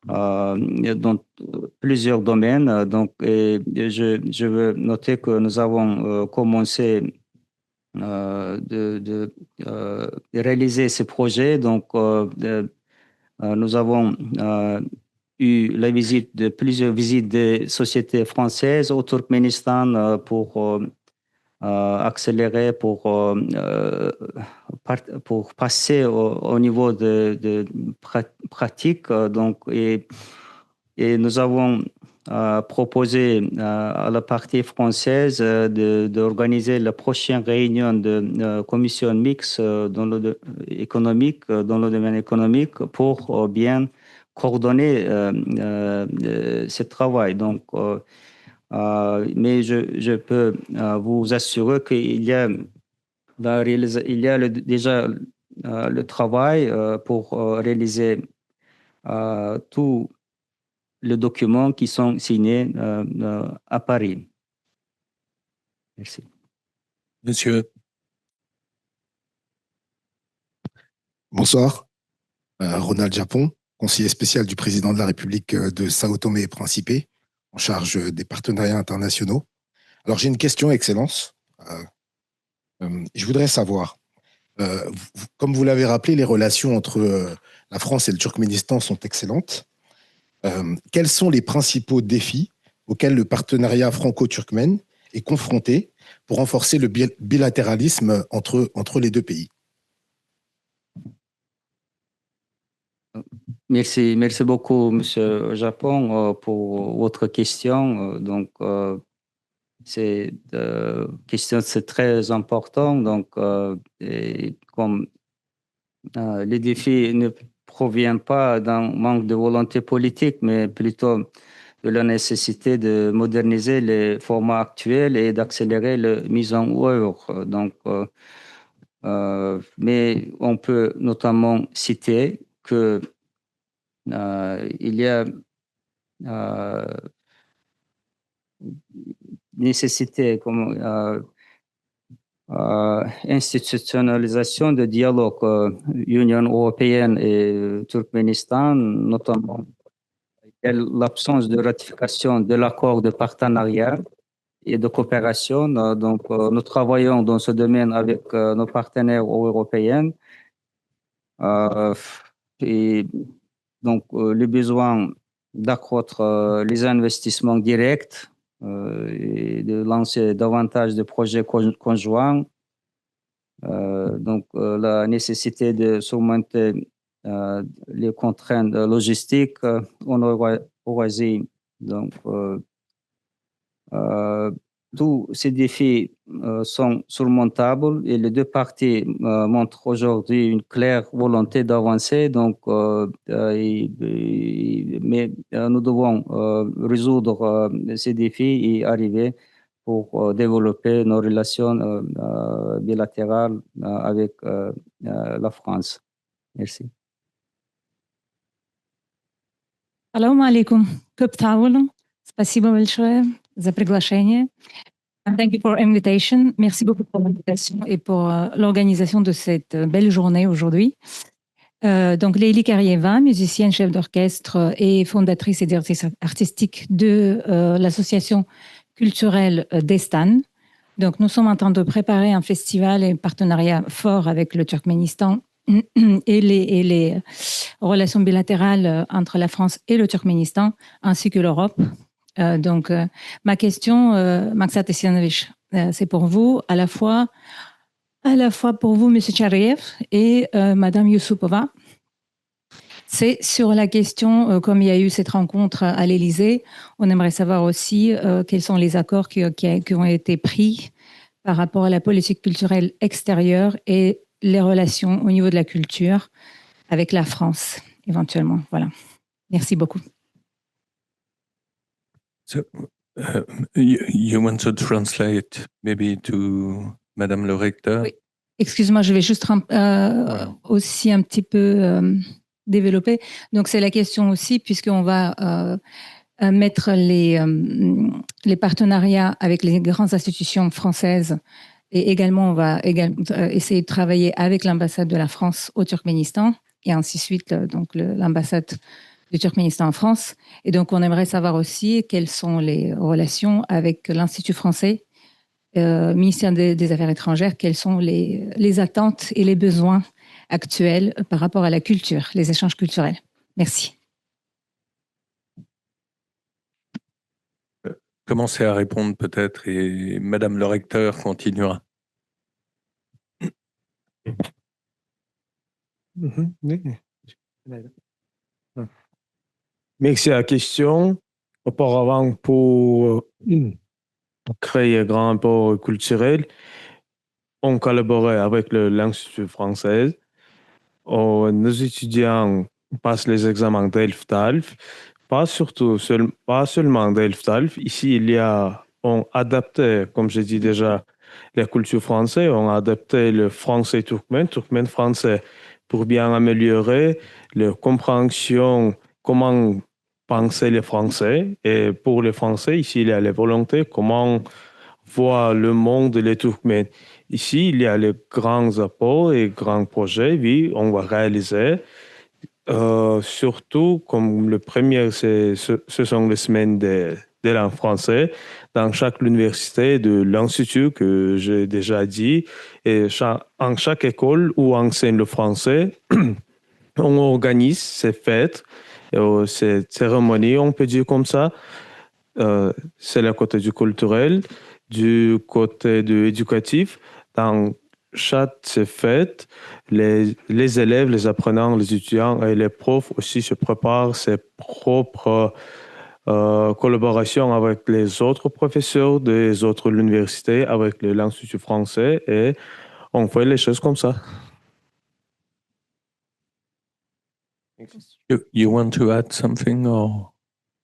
dans plusieurs domaines. Donc, et je veux noter que nous avons commencé de réaliser ces projets. Donc, nous avons eu la visite de plusieurs visites des sociétés françaises au Turkménistan pour accélérer, pour passer au niveau de pratique. Donc, et nous avons proposé à la partie française d'organiser la prochaine réunion de commission mixte dans le domaine économique pour bien coordonner ce travail. Donc, mais je peux vous assurer qu'il y a déjà le travail pour réaliser tous les documents qui sont signés à Paris. Merci. Monsieur. Bonsoir. Ronald Japon, conseiller spécial du président de la République de Sao Tomé et Principe, en charge des partenariats internationaux. Alors, j'ai une question, Excellence. Je voudrais savoir, comme vous l'avez rappelé, les relations entre la France et le Turkménistan sont excellentes. Quels sont les principaux défis auxquels le partenariat franco-turkmène est confronté pour renforcer le bilatéralisme entre les deux pays? Merci beaucoup, Monsieur Japon, pour votre question. Donc, c'est très important. Donc, et comme les défis ne proviennent pas d'un manque de volonté politique, mais plutôt de la nécessité de moderniser les formats actuels et d'accélérer la mise en œuvre. Donc, mais on peut notamment citer que il y a nécessité comme institutionnalisation de dialogue Union européenne et Turkménistan, notamment l'absence de ratification de l'accord de partenariat et de coopération. Donc, nous travaillons dans ce domaine avec nos partenaires européens. Et donc, le besoin d'accroître les investissements directs et de lancer davantage de projets conjoints. Donc, la nécessité de surmonter les contraintes logistiques en Eurasie. Donc, tous ces défis sont surmontables et les deux parties montrent aujourd'hui une claire volonté d'avancer. Donc, mais nous devons résoudre ces défis et arriver pour développer nos relations bilatérales avec la France. Merci. Assalamu alaikum. Спасибо большое за приглашение. Thank you for invitation. Merci beaucoup pour l'invitation et pour l'organisation de cette belle journée aujourd'hui. Donc, Leili Karieva, musicienne, chef d'orchestre et fondatrice et directrice artistique de l'association culturelle Destan. Donc, nous sommes en train de préparer un festival et un partenariat fort avec le Turkménistan et les relations bilatérales entre la France et le Turkménistan, ainsi que l'Europe. Donc, ma question, Maksat Essienovich, c'est pour vous, à la fois pour vous, M. Tchariev, et Mme Youssoupova. C'est sur la question, comme il y a eu cette rencontre à l'Élysée, on aimerait savoir aussi quels sont les accords qui ont été pris par rapport à la politique culturelle extérieure et les relations au niveau de la culture avec la France, éventuellement. Voilà. Merci beaucoup. So, you want to translate maybe to Madame le recteur? Oui. Excuse-moi, je vais juste aussi un petit peu développer. Donc, c'est la question aussi, puisqu'on va mettre les partenariats avec les grandes institutions françaises et également, on va essayer de travailler avec l'ambassade de la France au Turkménistan et ainsi de suite, donc l'ambassade du Turkménistan en France. Et donc, on aimerait savoir aussi quelles sont les relations avec l'Institut français, ministère des Affaires étrangères, quelles sont les attentes et les besoins actuels par rapport à la culture, les échanges culturels. Merci. Commencez à répondre peut-être et Madame le recteur continuera. Merci à la question. Auparavant, pour créer un grand pôle culturel, on collaborait avec l'Institut français. Nos étudiants passent les examens DELF-TALF, pas seulement DELF-TALF. Ici, on adapté, comme j'ai dit déjà, la culture française, on a adapté le français turkmène français, pour bien améliorer la compréhension, comment penser les Français. Et pour les Français, ici, il y a la volonté, comment voir le monde des Turkmènes. Ici, il y a les grands apports et grands projets, oui, on va réaliser. Surtout, comme le premier, ce sont les semaines de langue française dans chaque université de l'Institut que j'ai déjà dit. Et en chaque école où on enseigne le français, on organise ces fêtes, ces cérémonies, on peut dire comme ça. C'est le côté du culturel, du côté de éducatif. Dans chaque fête, les élèves, les apprenants, les étudiants et les profs aussi se préparent ses propres collaborations avec les autres professeurs des autres universités, avec l'Institut français, et on fait les choses comme ça. You want to add something or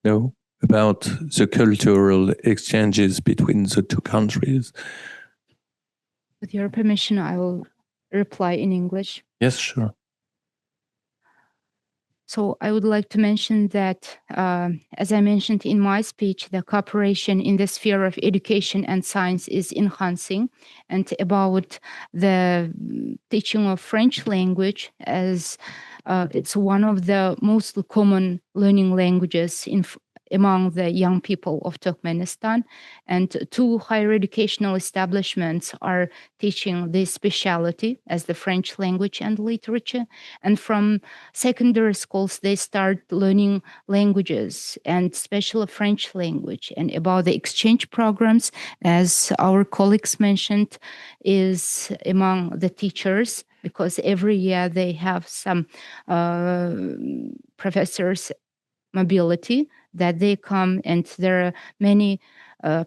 no? About the cultural exchanges between the two countries? With your permission, I will reply in English. Yes, sure. So I would like to mention that, as I mentioned in my speech, the cooperation in the sphere of education and science is enhancing, and about the teaching of French language, as it's one of the most common learning languages among the young people of Turkmenistan, and 2 higher educational establishments are teaching this specialty as the French language and literature. And from secondary schools, they start learning languages and especially French language. And about the exchange programs, as our colleagues mentioned, is among the teachers, because every year they have some professors mobility that they come, and there are many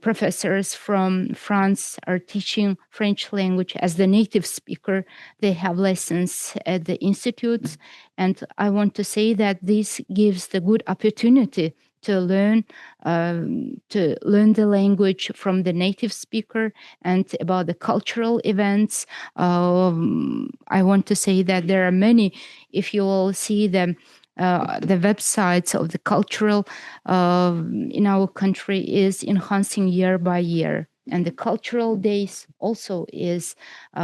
professors from France are teaching French language as the native speaker. They have lessons at the institutes, and I want to say that this gives the good opportunity to learn the language from the native speaker. And about the cultural events, I want to say that there are many. If you will see the websites of the cultural in our country is enhancing year by year, and the cultural days also is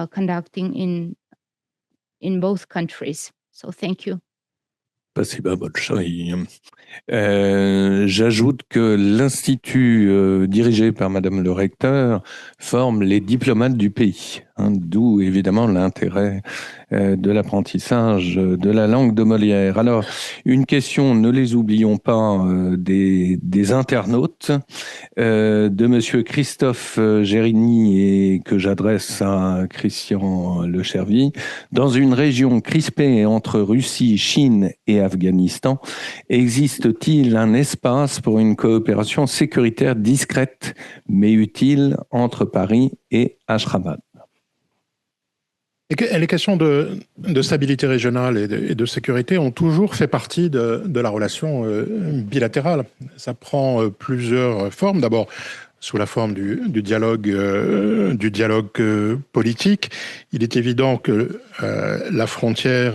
conducting in both countries. So thank you. Спасибо большое. J'ajoute que l'Institut dirigé par Madame le recteur forme les diplomates du pays, d'où évidemment l'intérêt de l'apprentissage de la langue de Molière. Alors, une question, ne les oublions pas, des internautes, de Monsieur Christophe Gérigny, et que j'adresse à Christian Le Chervy. Dans une région crispée entre Russie, Chine et Afghanistan, existe-t-il un espace pour une coopération sécuritaire discrète mais utile entre Paris et Ashgabat? Les questions de stabilité régionale et de sécurité ont toujours fait partie de la relation bilatérale. Ça prend plusieurs formes. D'abord, sous la forme du dialogue politique. Il est évident que la frontière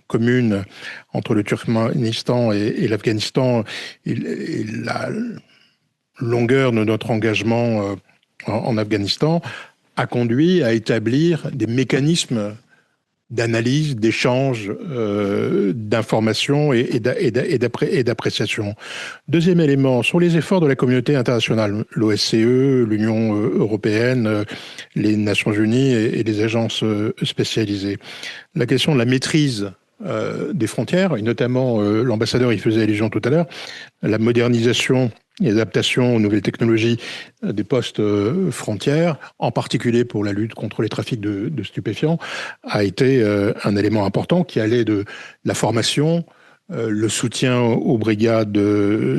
commune entre le Turkménistan et l'Afghanistan et la longueur de notre engagement en Afghanistan a conduit à établir des mécanismes d'analyse, d'échange d'informations et d'appréciation. Deuxième élément, sur les efforts de la communauté internationale, l'OSCE, l'Union européenne, les Nations Unies et les agences spécialisées. La question de la maîtrise des frontières, et notamment l'ambassadeur y faisait allusion tout à l'heure, la modernisation et l'adaptation aux nouvelles technologies des postes frontières, en particulier pour la lutte contre les trafics de stupéfiants, a été un élément important qui allait de la formation, le soutien aux brigades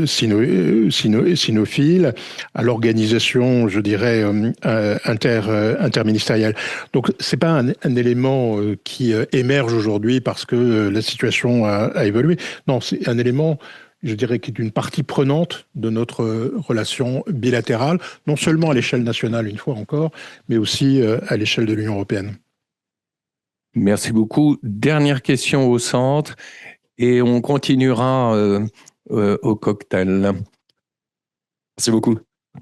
cynophiles, à l'organisation, je dirais, interministérielle. Donc, ce n'est pas un élément qui émerge aujourd'hui parce que la situation a évolué. Non, c'est un élément, je dirais, qui est une partie prenante de notre relation bilatérale, non seulement à l'échelle nationale, une fois encore, mais aussi à l'échelle de l'Union européenne. Merci beaucoup. Dernière question au centre et on continuera au cocktail. Merci beaucoup.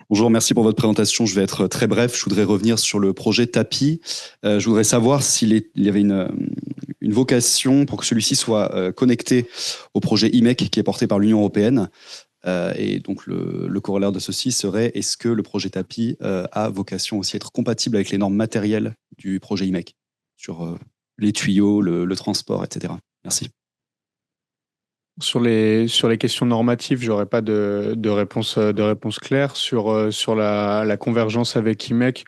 Bonjour, merci pour votre présentation. Je vais être très bref. Je voudrais revenir sur le projet TAPI. Je voudrais savoir s'il y avait une vocation pour que celui-ci soit connecté au projet IMEC qui est porté par l'Union européenne. Et donc, le corollaire de ceci serait, est-ce que le projet TAPI a vocation aussi à être compatible avec les normes matérielles du projet IMEC sur les tuyaux, le transport, etc. Merci. Sur les questions normatives, j'aurais pas de réponse claire. Sur la convergence avec IMEC,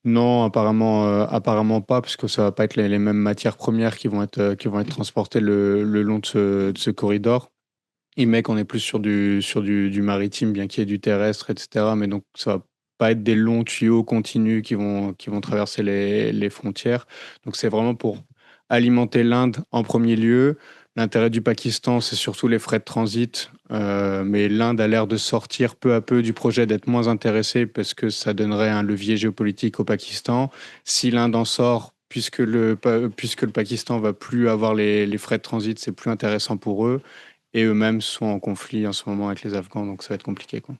non, apparemment pas, puisque ça va pas être les mêmes matières premières qui vont être transportées le long de ce corridor. IMEC, on est plus sur du maritime, bien qu'il y ait du terrestre, etc. Mais donc ça va pas être des longs tuyaux continus qui vont traverser les frontières. Donc c'est vraiment pour alimenter l'Inde en premier lieu. L'intérêt du Pakistan, c'est surtout les frais de transit, mais l'Inde a l'air de sortir peu à peu du projet, d'être moins intéressée parce que ça donnerait un levier géopolitique au Pakistan. Si l'Inde en sort, puisque le Pakistan va plus avoir les frais de transit, c'est plus intéressant pour eux. Et eux-mêmes sont en conflit en ce moment avec les Afghans, donc ça va être compliqué, quoi.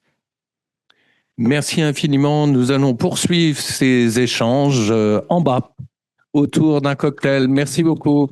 Merci infiniment. Nous allons poursuivre ces échanges en bas, autour d'un cocktail. Merci beaucoup.